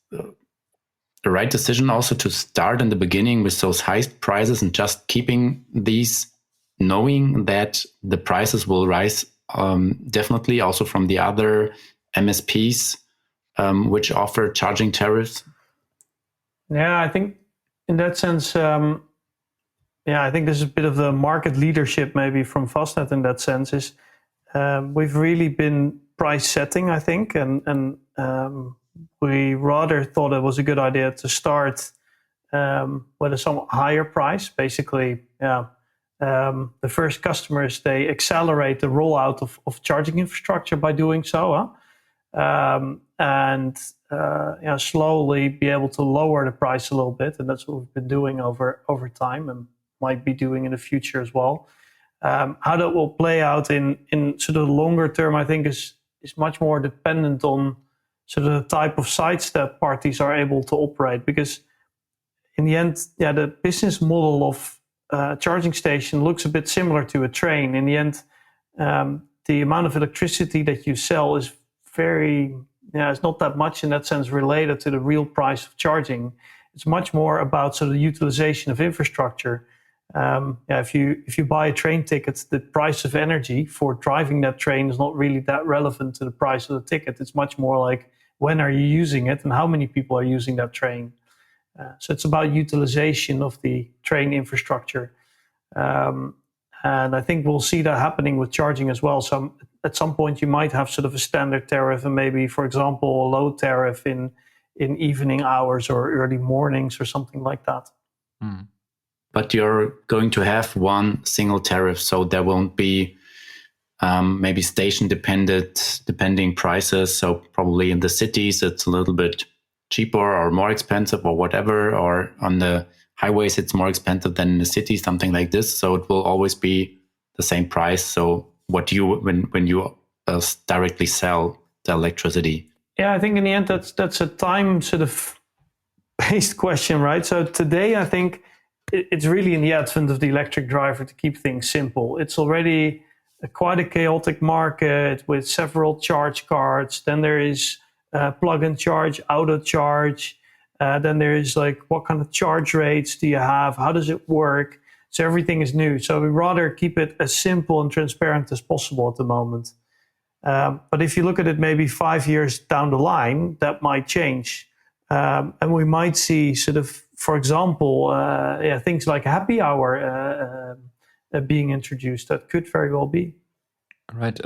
Speaker 2: a right decision also to start in the beginning with those high prices and just keeping these, knowing that the prices will rise definitely also from the other MSPs which offer charging tariffs?
Speaker 3: Yeah, I think in that sense, I think there's a bit of the market leadership maybe from Fastned in that sense. Is we've really been price setting, I think, and we rather thought it was a good idea to start with a somewhat higher price. Basically, the first customers, they accelerate the rollout of charging infrastructure by doing so, and slowly be able to lower the price a little bit, and that's what we've been doing over time and might be doing in the future as well. How that will play out in sort of the longer term, I think is much more dependent on sort of the type of sites that parties are able to operate, because in the end, the business model of charging station looks a bit similar to a train. In the end, the amount of electricity that you sell is it's not that much in that sense related to the real price of charging. It's much more about sort of the utilization of infrastructure. If you buy a train ticket, the price of energy for driving that train is not really that relevant to the price of the ticket. It's much more like, when are you using it and how many people are using that train? So it's about utilization of the train infrastructure. And I think we'll see that happening with charging as well. So at some point you might have sort of a standard tariff and maybe, for example, a low tariff in evening hours or early mornings or something like that.
Speaker 2: Mm. But you're going to have one single tariff, so there won't be maybe station depending prices. So probably in the cities it's a little bit cheaper or more expensive or whatever, or on the highways it's more expensive than in the city, something like this. So it will always be the same price. So when you directly sell the electricity.
Speaker 3: Yeah, I think in the end that's a time sort of based question, right? So today I think it's really in the advent of the electric driver to keep things simple. It's already quite a chaotic market with several charge cards. Then there is plug and charge, auto charge. Then there is like, what kind of charge rates do you have? How does it work? So everything is new. So we rather keep it as simple and transparent as possible at the moment. But if you look at it maybe 5 years down the line, that might change. And we might see sort of, for example, things like happy hour being introduced. That could very well be.
Speaker 1: Right.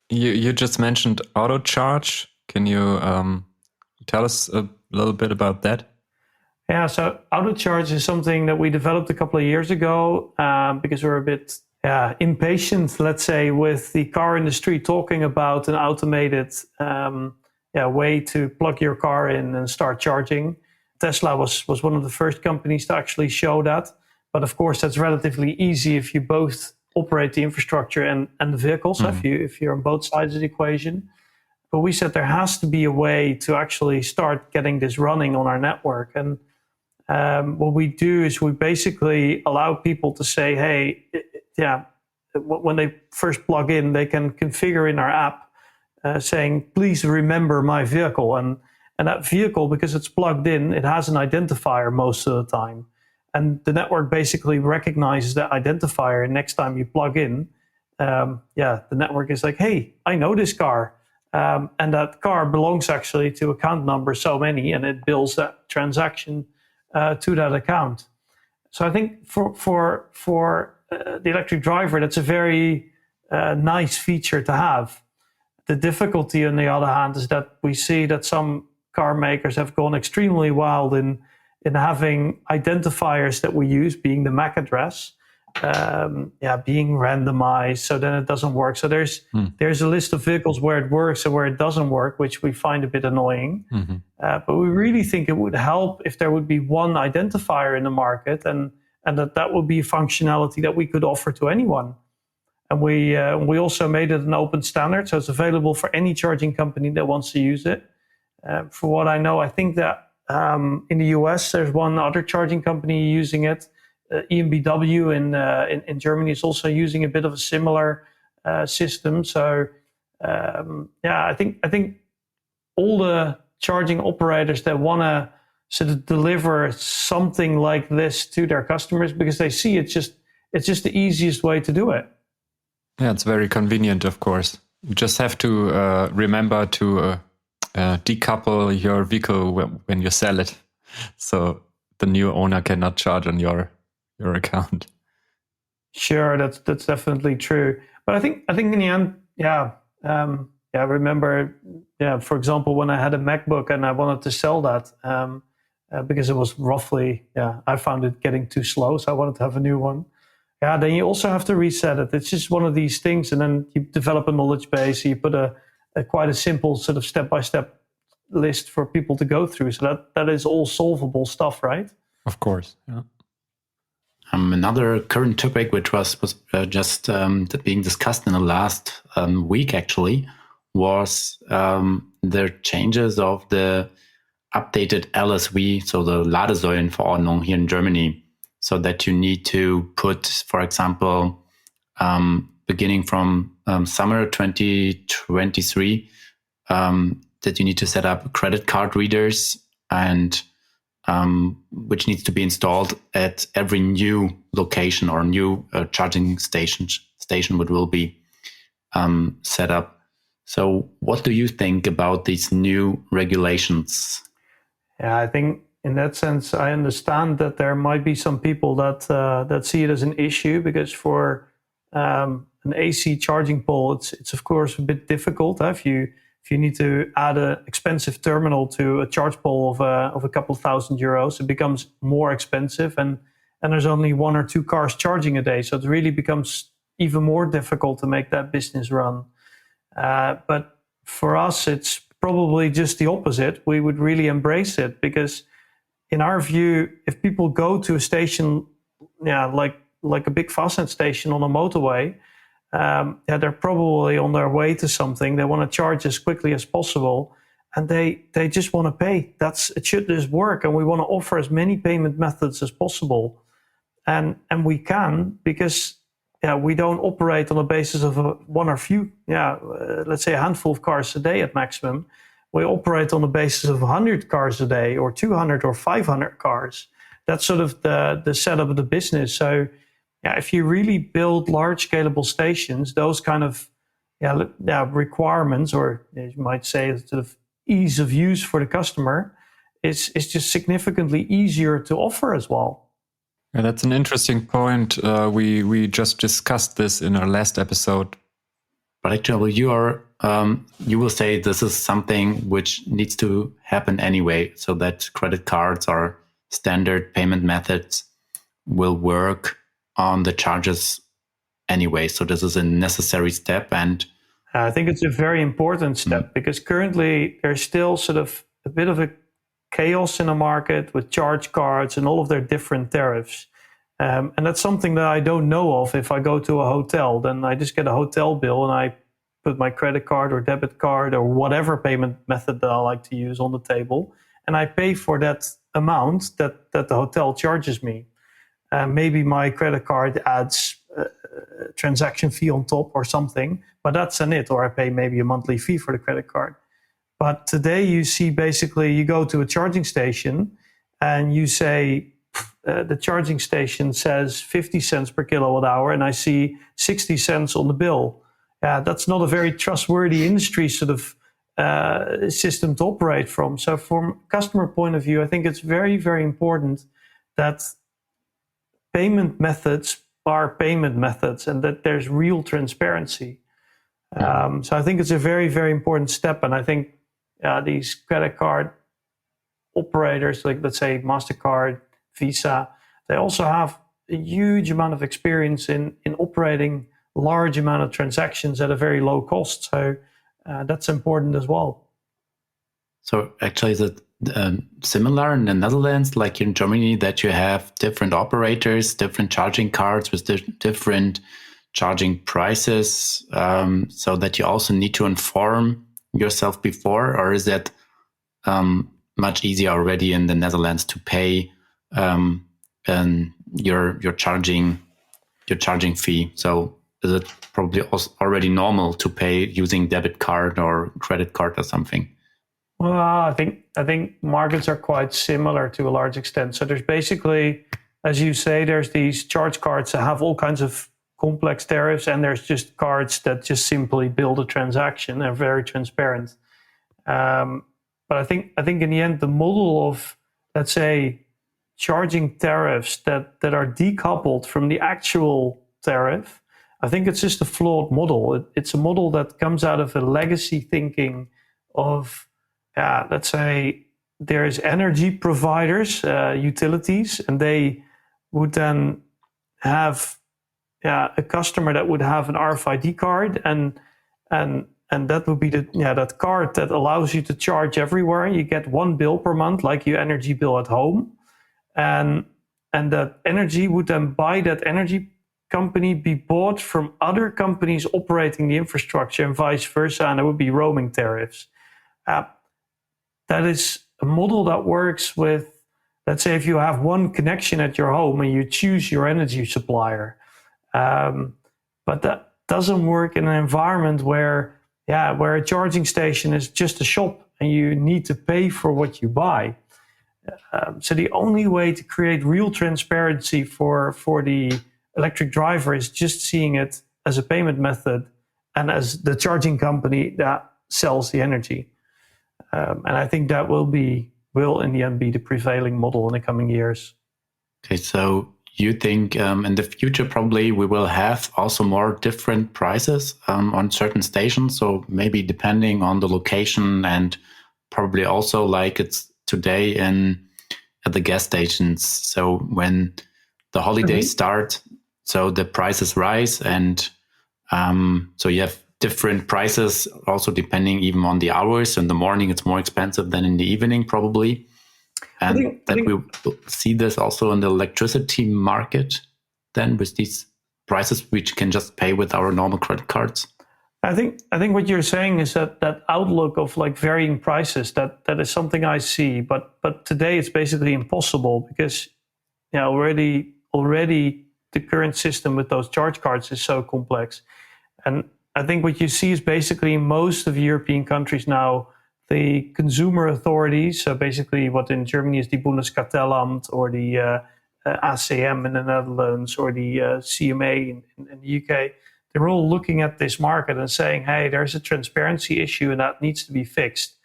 Speaker 1: You just mentioned auto charge. Can you tell us a little bit about that?
Speaker 3: Yeah, so auto charge is something that we developed a couple of years ago because we're a bit impatient, let's say, with the car industry talking about an automated way to plug your car in and start charging. Tesla was one of the first companies to actually show that. But of course, that's relatively easy if you both operate the infrastructure and the vehicles, if you're on both sides of the equation. But we said there has to be a way to actually start getting this running on our network. And what we do is we basically allow people to say, hey, when they first plug in, they can configure in our app saying, please remember my vehicle. And that vehicle, because it's plugged in, it has an identifier most of the time. And the network basically recognizes that identifier. And next time you plug in, the network is like, hey, I know this car. And that car belongs actually to account number so many, and it bills that transaction to that account. So I think for the electric driver, that's a very nice feature to have. The difficulty, on the other hand, is that we see that some car makers have gone extremely wild in having identifiers that we use, being the MAC address, being randomized, so then it doesn't work. So there's a list of vehicles where it works and where it doesn't work, which we find a bit annoying. Mm-hmm. But we really think it would help if there would be one identifier in the market, and that would be a functionality that we could offer to anyone. And we also made it an open standard, so it's available for any charging company that wants to use it. For what I know, I think that in the US, there's one other charging company using it. EMBW in Germany is also using a bit of a similar system. So I think all the charging operators that want to sort of deliver something like this to their customers because they see it's just the easiest way to do it.
Speaker 1: Yeah, it's very convenient, of course. You just have to remember to decouple your vehicle when you sell it, so the new owner cannot charge on your account.
Speaker 3: Sure, that's definitely true. But I think in the end, I remember, for example, when I had a MacBook and I wanted to sell that because it was roughly, I found it getting too slow, so I wanted to have a new one. Yeah, then you also have to reset it. It's just one of these things, and then you develop a knowledge base. You put a quite a simple sort of step-by-step list for people to go through. So that is all solvable stuff, right?
Speaker 1: Of course, yeah.
Speaker 2: Another current topic which was just being discussed in the last week actually was the changes of the updated LSV, so the Ladesäulenverordnung here in Germany, so that you need to put, for example, beginning from summer 2023, that you need to set up credit card readers and which needs to be installed at every new location or new charging station which will be set up. So what do you think about these new regulations?
Speaker 3: Yeah, I think in that sense, I understand that there might be some people that see it as an issue because for an AC charging pole, it's of course a bit difficult. If you need to add an expensive terminal to a charge pole of a couple €1,000, it becomes more expensive, and there's only 1 or 2 cars charging a day, so it really becomes even more difficult to make that business run. But for us, it's probably just the opposite. We would really embrace it because, in our view, if people go to a station, like a big Fastned station on a motorway, they're probably on their way to something. They want to charge as quickly as possible, and they just want to pay. It should just work, and we want to offer as many payment methods as possible, and we can because we don't operate on the basis of one or few, let's say a handful of cars a day at maximum. We operate on the basis of 100 cars a day, or 200 or 500 cars. That's sort of the setup of the business. So, if you really build large scalable stations, those kind of requirements, or you might say sort of ease of use for the customer, is just significantly easier to offer as well.
Speaker 1: Yeah, that's an interesting point. We just discussed this in our last episode.
Speaker 2: But actually, you will say this is something which needs to happen anyway, so that credit cards or standard payment methods will work on the charges anyway. So this is a necessary step, and
Speaker 3: I think it's a very important step because currently there's still sort of a bit of a chaos in the market with charge cards and all of their different tariffs. And that's something that I don't know of. If I go to a hotel, then I just get a hotel bill and I put my credit card or debit card or whatever payment method that I like to use on the table, and I pay for that amount that the hotel charges me. Maybe my credit card adds a transaction fee on top or something, but that's it. Or I pay maybe a monthly fee for the credit card. But today you see basically you go to a charging station and you say the charging station says 50 cents per kilowatt hour, and I see 60 cents on the bill. That's not a very trustworthy industry sort of system to operate from. So from a customer point of view, I think it's very, very important that payment methods are payment methods and that there's real transparency. So I think it's a very, very important step. And I think these credit card operators, like let's say MasterCard, Visa, they also have a huge amount of experience in operating large amount of transactions at a very low cost. So that's important as well.
Speaker 2: So actually, is it similar in the Netherlands, like in Germany, that you have different operators, different charging cards with different charging prices, so that you also need to inform yourself before, or is that much easier already in the Netherlands to pay your charging fee? So is it probably already normal to pay using debit card or credit card or something?
Speaker 3: Well, I think markets are quite similar to a large extent. So there's basically, as you say, there's these charge cards that have all kinds of complex tariffs, and there's just cards that just simply build a transaction and are very transparent. But I think in the end, the model of, let's say, charging tariffs that are decoupled from the actual tariff, I think it's just a flawed model. It's a model that comes out of a legacy thinking of, let's say, there's energy providers, utilities, and they would then have a customer that would have an RFID card, and that would be that card that allows you to charge everywhere. You get one bill per month, like your energy bill at home, and that energy would then by that energy company be bought from other companies operating the infrastructure and vice versa, and there would be roaming tariffs. That is a model that works with, let's say, if you have one connection at your home and you choose your energy supplier. But that doesn't work in an environment where a charging station is just a shop and you need to pay for what you buy. So the only way to create real transparency for the electric driver is just seeing it as a payment method and as the charging company that sells the energy. And I think that will in the end be the prevailing model in the coming years.
Speaker 2: Okay, so you think in the future probably we will have also more different prices on certain stations, so maybe depending on the location, and probably also like it's today at the gas stations. So when the holidays start, so the prices rise, and so you have different prices also depending even on the hours. In the morning it's more expensive than in the evening probably. And we will see this also in the electricity market then with these prices which can just pay with our normal credit cards.
Speaker 3: I think what you're saying is that outlook of like varying prices, that is something I see, but today it's basically impossible because already the current system with those charge cards is so complex. And I think what you see is basically most of European countries now, the consumer authorities, so basically what in Germany is the Bundeskartellamt or the ACM in the Netherlands or the CMA in the UK, they're all looking at this market and saying, hey, there's a transparency issue and that needs to be fixed.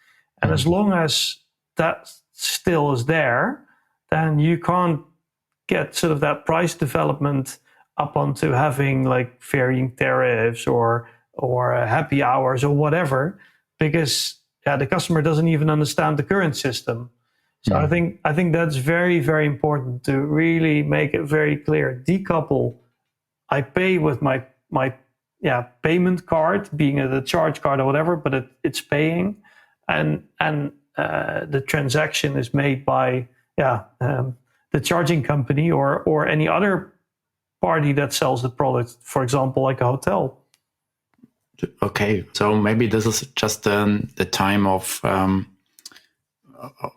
Speaker 3: And as long as that still is there, then you can't get sort of that price development up onto having like varying tariffs or happy hours or whatever, because the customer doesn't even understand the current system. So I think that's very, very important to really make it very clear. Decouple. I pay with my payment card, being a charge card or whatever, but it's paying, and the transaction is made by the charging company or any other party that sells the product. For example, like a hotel.
Speaker 2: Okay, so maybe this is just the time of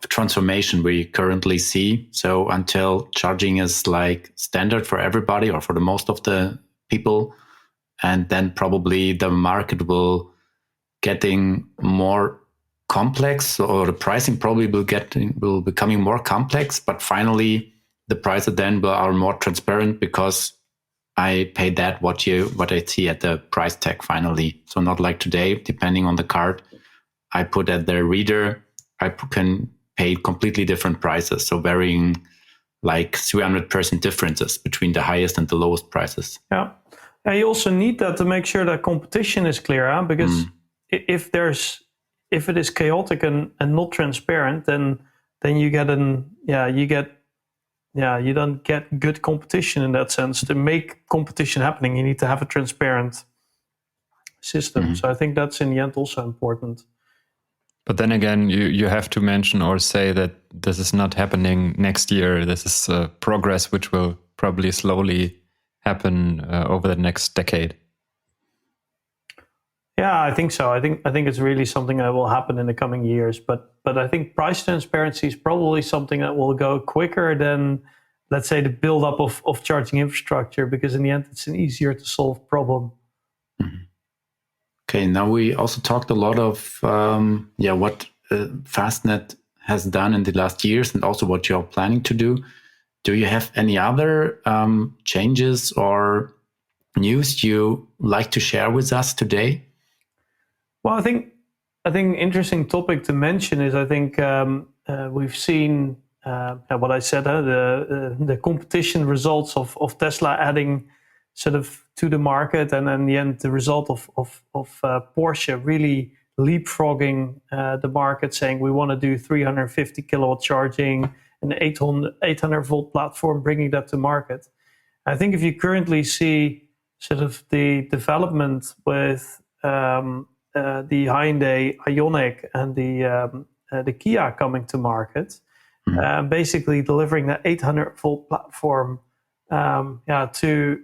Speaker 2: transformation we currently see. So until charging is like standard for everybody or for the most of the people, and then probably the market will getting more complex, or the pricing probably will becoming more complex. But finally, the prices then are more transparent because I pay that what I see at the price tag finally. So not like today, depending on the card I put at the reader, I can pay completely different prices. So varying like 300% differences between the highest and the lowest prices.
Speaker 3: Yeah. And you also need that to make sure that competition is clear, huh? Because if it is chaotic and not transparent, then you don't get good competition in that sense. To make competition happening, you need to have a transparent system. So I think that's in the end also important.
Speaker 1: But then again, you have to mention or say that this is not happening next year. This is progress which will probably slowly happen over the next decade.
Speaker 3: Yeah, I think so. I think it's really something that will happen in the coming years. But I think price transparency is probably something that will go quicker than, let's say, the build-up of charging infrastructure, because in the end, it's an easier to solve problem.
Speaker 2: Okay, now we also talked a lot of what Fastned has done in the last years and also what you're planning to do. Do you have any other changes or news you like to share with us today?
Speaker 3: Well, I think interesting topic to mention is I think we've seen what I said, the competition results of Tesla adding sort of to the market, and in the end, the result of Porsche really leapfrogging the market, saying we want to do 350 kilowatt charging, an 800 volt platform, bringing that to market. I think if you currently see sort of the development with the Hyundai Ioniq and the Kia coming to market, basically delivering that 800 volt platform to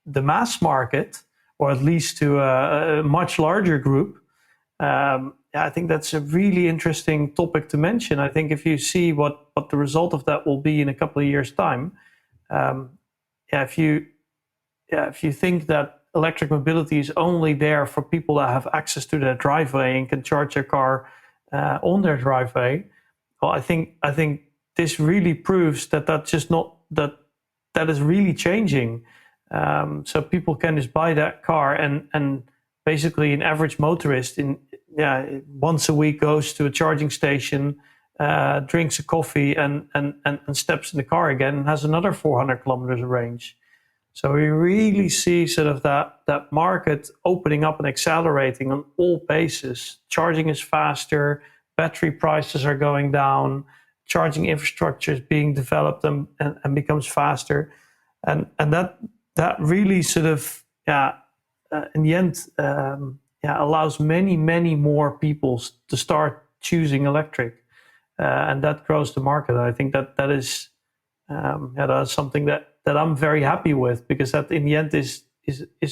Speaker 3: the mass market, or at least to a much larger group. I think that's a really interesting topic to mention. I think if you see what the result of that will be in a couple of years' time, if you think that electric mobility is only there for people that have access to their driveway and can charge their car on their driveway, well, I think this really proves that is really changing. So people can just buy that car and basically an average motorist once a week goes to a charging station, drinks a coffee and steps in the car again and has another 400 kilometers of range. So we really see sort of that market opening up and accelerating on all bases. Charging is faster, battery prices are going down, charging infrastructure is being developed and becomes faster. And that really sort of, in the end, allows many more people to start choosing electric. And that grows the market. I think that is something that I'm very happy with, because that in the end is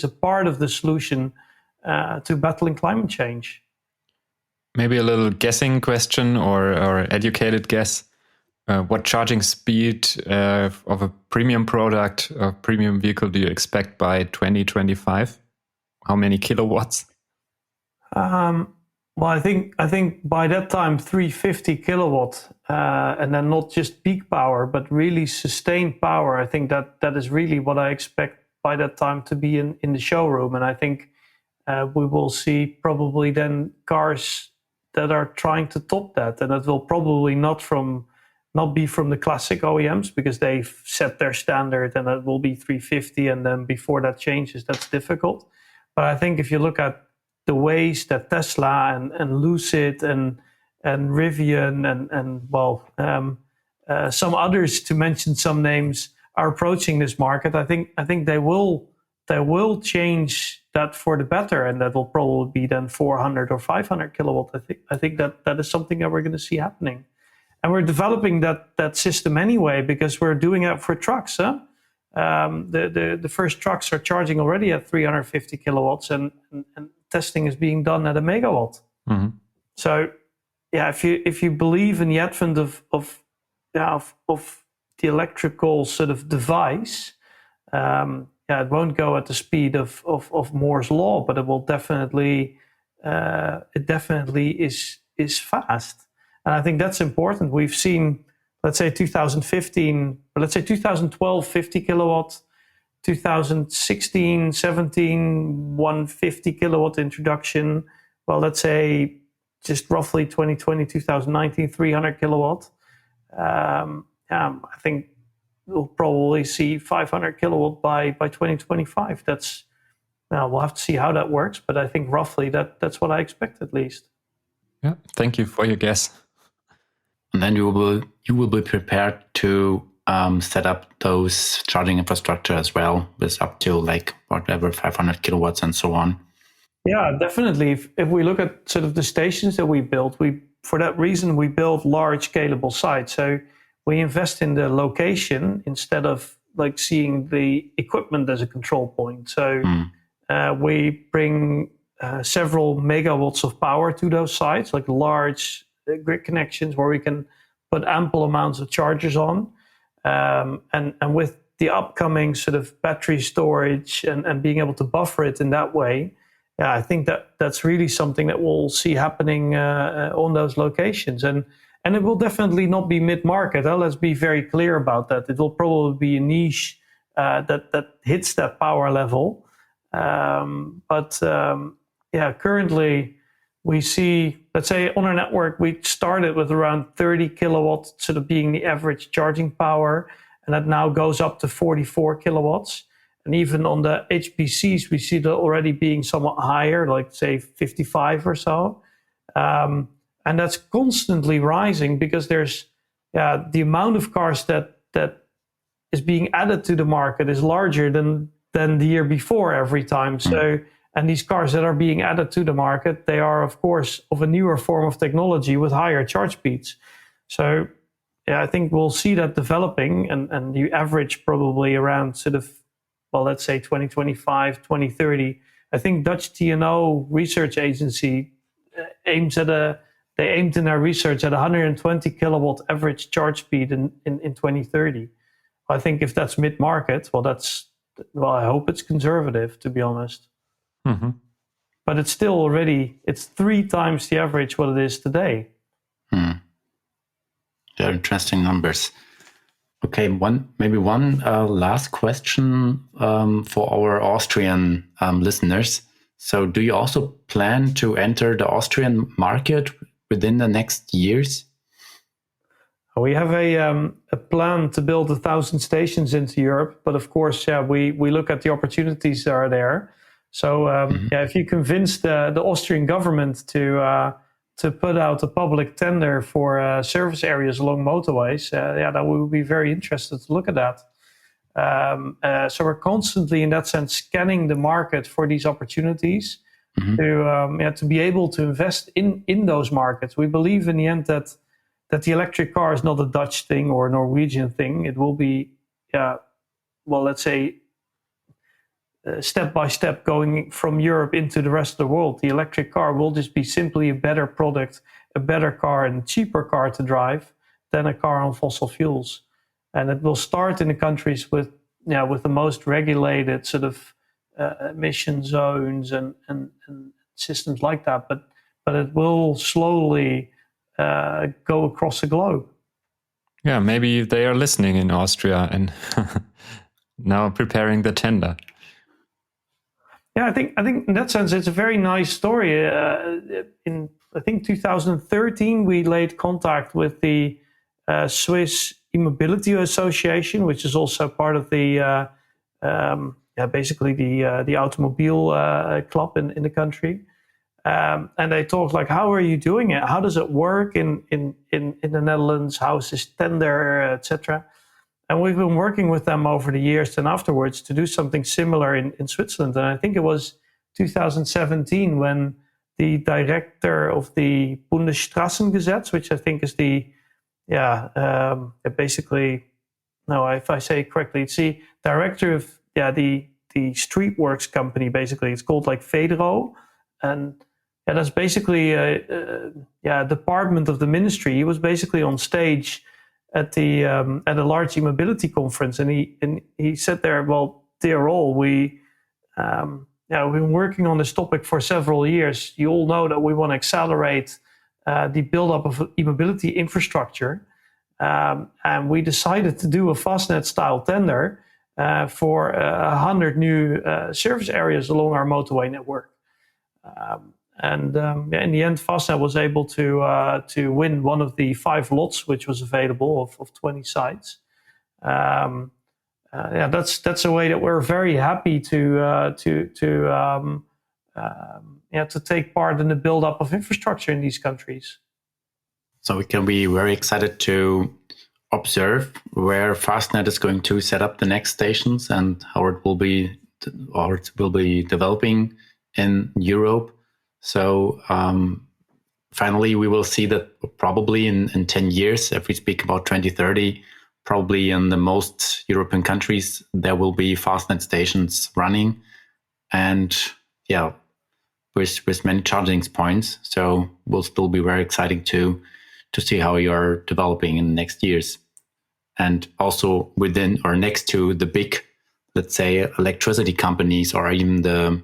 Speaker 3: a part of the solution to battling climate change.
Speaker 1: Maybe a little guessing question or educated guess. What charging speed of a premium product or premium vehicle do you expect by 2025? How many kilowatts?
Speaker 3: Well, I think by that time 350 kilowatt, and then not just peak power, but really sustained power. I think that is really what I expect by that time to be in the showroom. And I think we will see probably then cars that are trying to top that, and that will probably not be from the classic OEMs, because they've set their standard and that will be 350, and then before that changes, that's difficult. But I think if you look at the ways that Tesla and Lucid and Rivian and some others, to mention some names, are approaching this market, I think they will change that for the better, and that will probably be then 400 or 500 kilowatt. I think that is something that we're going to see happening. And we're developing that system anyway, because we're doing it for trucks. The first trucks are charging already at 350 kilowatts, and testing is being done at a megawatt. Mm-hmm. So, if you believe in the advent of the electrical sort of device, it won't go at the speed of Moore's law, but it will definitely is fast. And I think that's important. We've seen, let's say 2012, 50 kilowatt, 2016, 17, 150 kilowatt introduction. Well, let's say just roughly 2020, 2019, 300 kilowatt. I think we'll probably see 500 kilowatt by 2025. We'll have to see how that works, but I think roughly that's what I expect at least.
Speaker 1: Yeah, thank you for your guess.
Speaker 2: And then you will be prepared to set up those charging infrastructure as well, with up to 500 kilowatts and so on.
Speaker 3: Yeah, definitely. If we look at sort of the stations that we built, for that reason we build large scalable sites. So we invest in the location instead of seeing the equipment as a control point. So we bring several megawatts of power to those sites, like large grid connections where we can put ample amounts of chargers on. And with the upcoming sort of battery storage and being able to buffer it in that way, I think that's really something that we'll see happening on those locations, and it will definitely not be mid-market. Let's be very clear about that. It will probably be a niche that hits that power level. Currently we see, let's say on our network, we started with around 30 kilowatts sort of being the average charging power, and that now goes up to 44 kilowatts. And even on the HPCs, we see that already being somewhat higher, like say 55 or so. And that's constantly rising because there's the amount of cars that is being added to the market is larger than the year before every time. So, and these cars that are being added to the market, they are of course of a newer form of technology with higher charge speeds. So I think we'll see that developing, and the average probably around sort of, well, let's say 2025, 2030. I think Dutch TNO research agency aimed in their research at 120 kilowatt average charge speed in 2030. I think if that's mid-market, I hope it's conservative, to be honest.
Speaker 1: Mm-hmm.
Speaker 3: But it's still it's 3 times the average what it is today.
Speaker 2: They're interesting numbers. Okay, one last question for our Austrian listeners. So do you also plan to enter the Austrian market within the next years?
Speaker 3: We have a plan to build 1,000 stations into Europe, but of course, we look at the opportunities that are there. So if you convince the Austrian government to put out a public tender for service areas along motorways, that we would be very interested to look at that. So we're constantly, in that sense, scanning the market for these opportunities to be able to invest in those markets. We believe in the end that the electric car is not a Dutch thing or a Norwegian thing. It will be, let's say, step by step going from Europe into the rest of the world. The electric car will just be simply a better product, a better car and cheaper car to drive than a car on fossil fuels. And it will start in the countries with the most regulated sort of emission zones and systems like that. But it will slowly go across the globe.
Speaker 1: Yeah, maybe they are listening in Austria and now preparing the tender.
Speaker 3: Yeah, I think in that sense it's a very nice story. In I think 2013 we laid contact with the Swiss E-Mobility Association, which is also part of the basically the automobile club in the country. And they talked like, how are you doing it? How does it work in the Netherlands? How is this tender, etc. And we've been working with them over the years and afterwards to do something similar in Switzerland. And I think it was 2017 when the director of the Bundesstrassengesetz, which I think is if I say it correctly, it's the director of the street works company. Basically, it's called like Federo, and that's basically a department of the ministry. He was basically on stage at a large e-mobility conference, and he said there, well, dear all, we've been working on this topic for several years. You all know that we want to accelerate the buildup of e-mobility infrastructure, and we decided to do a Fastned style tender for 100 new service areas along our motorway network. In the end, Fastned was able to win one of the 5 lots which was available of 20 sites. That's a way that we're very happy to take part in the build-up of infrastructure in these countries.
Speaker 2: So we can be very excited to observe where Fastned is going to set up the next stations and how it will be developing in Europe. So finally, we will see that probably in 10 years, if we speak about 2030, probably in the most European countries, there will be Fastned stations running, and with many charging points. So will still be very exciting to see how you're developing in the next years. And also within or next to the big, let's say, electricity companies, or even the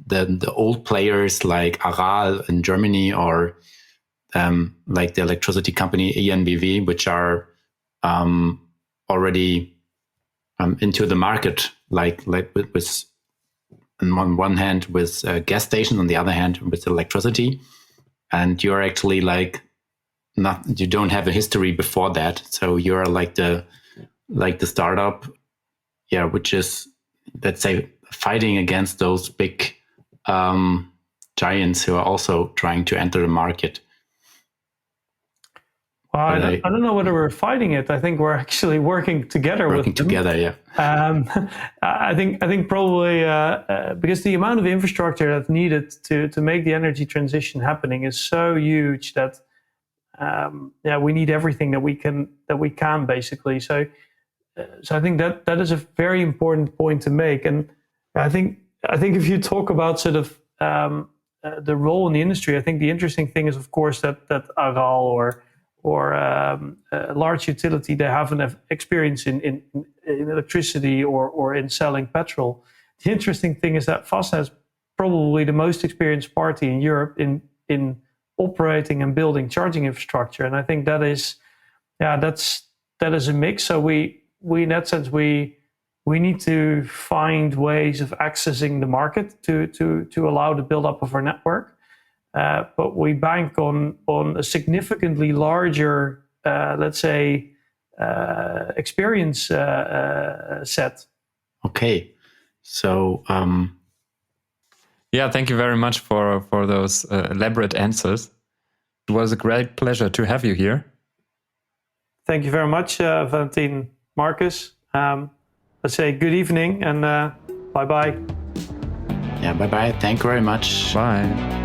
Speaker 2: the old players like Aral in Germany, or like the electricity company ENBW, which are already into the market, like with on one hand with gas stations, on the other hand with electricity, and you're actually like you don't have a history before that, so you're like the startup, which is, let's say, fighting against those big giants who are also trying to enter the market.
Speaker 3: Well, I don't know whether we're fighting it. I think we're actually working together.
Speaker 2: Working together, yeah.
Speaker 3: I think probably because the amount of infrastructure that's needed to make the energy transition happening is so huge that we need everything that we can basically. So I think that is a very important point to make. And I think if you talk about sort of the role in the industry, I think the interesting thing is, of course, that Aral or a large utility, they have an experience in electricity or in selling petrol. The interesting thing is that Fastned is probably the most experienced party in Europe in operating and building charging infrastructure, and I think that is a mix. So we in that sense we need to find ways of accessing the market to allow the build up of our network. But we bank on a significantly larger, let's say, experience set.
Speaker 2: Okay, so
Speaker 1: thank you very much for those elaborate answers. It was a great pleasure to have you here.
Speaker 3: Thank you very much, Valentin, Marcus. Let's say good evening and bye bye.
Speaker 2: Yeah, bye bye. Thank you very much.
Speaker 1: Bye.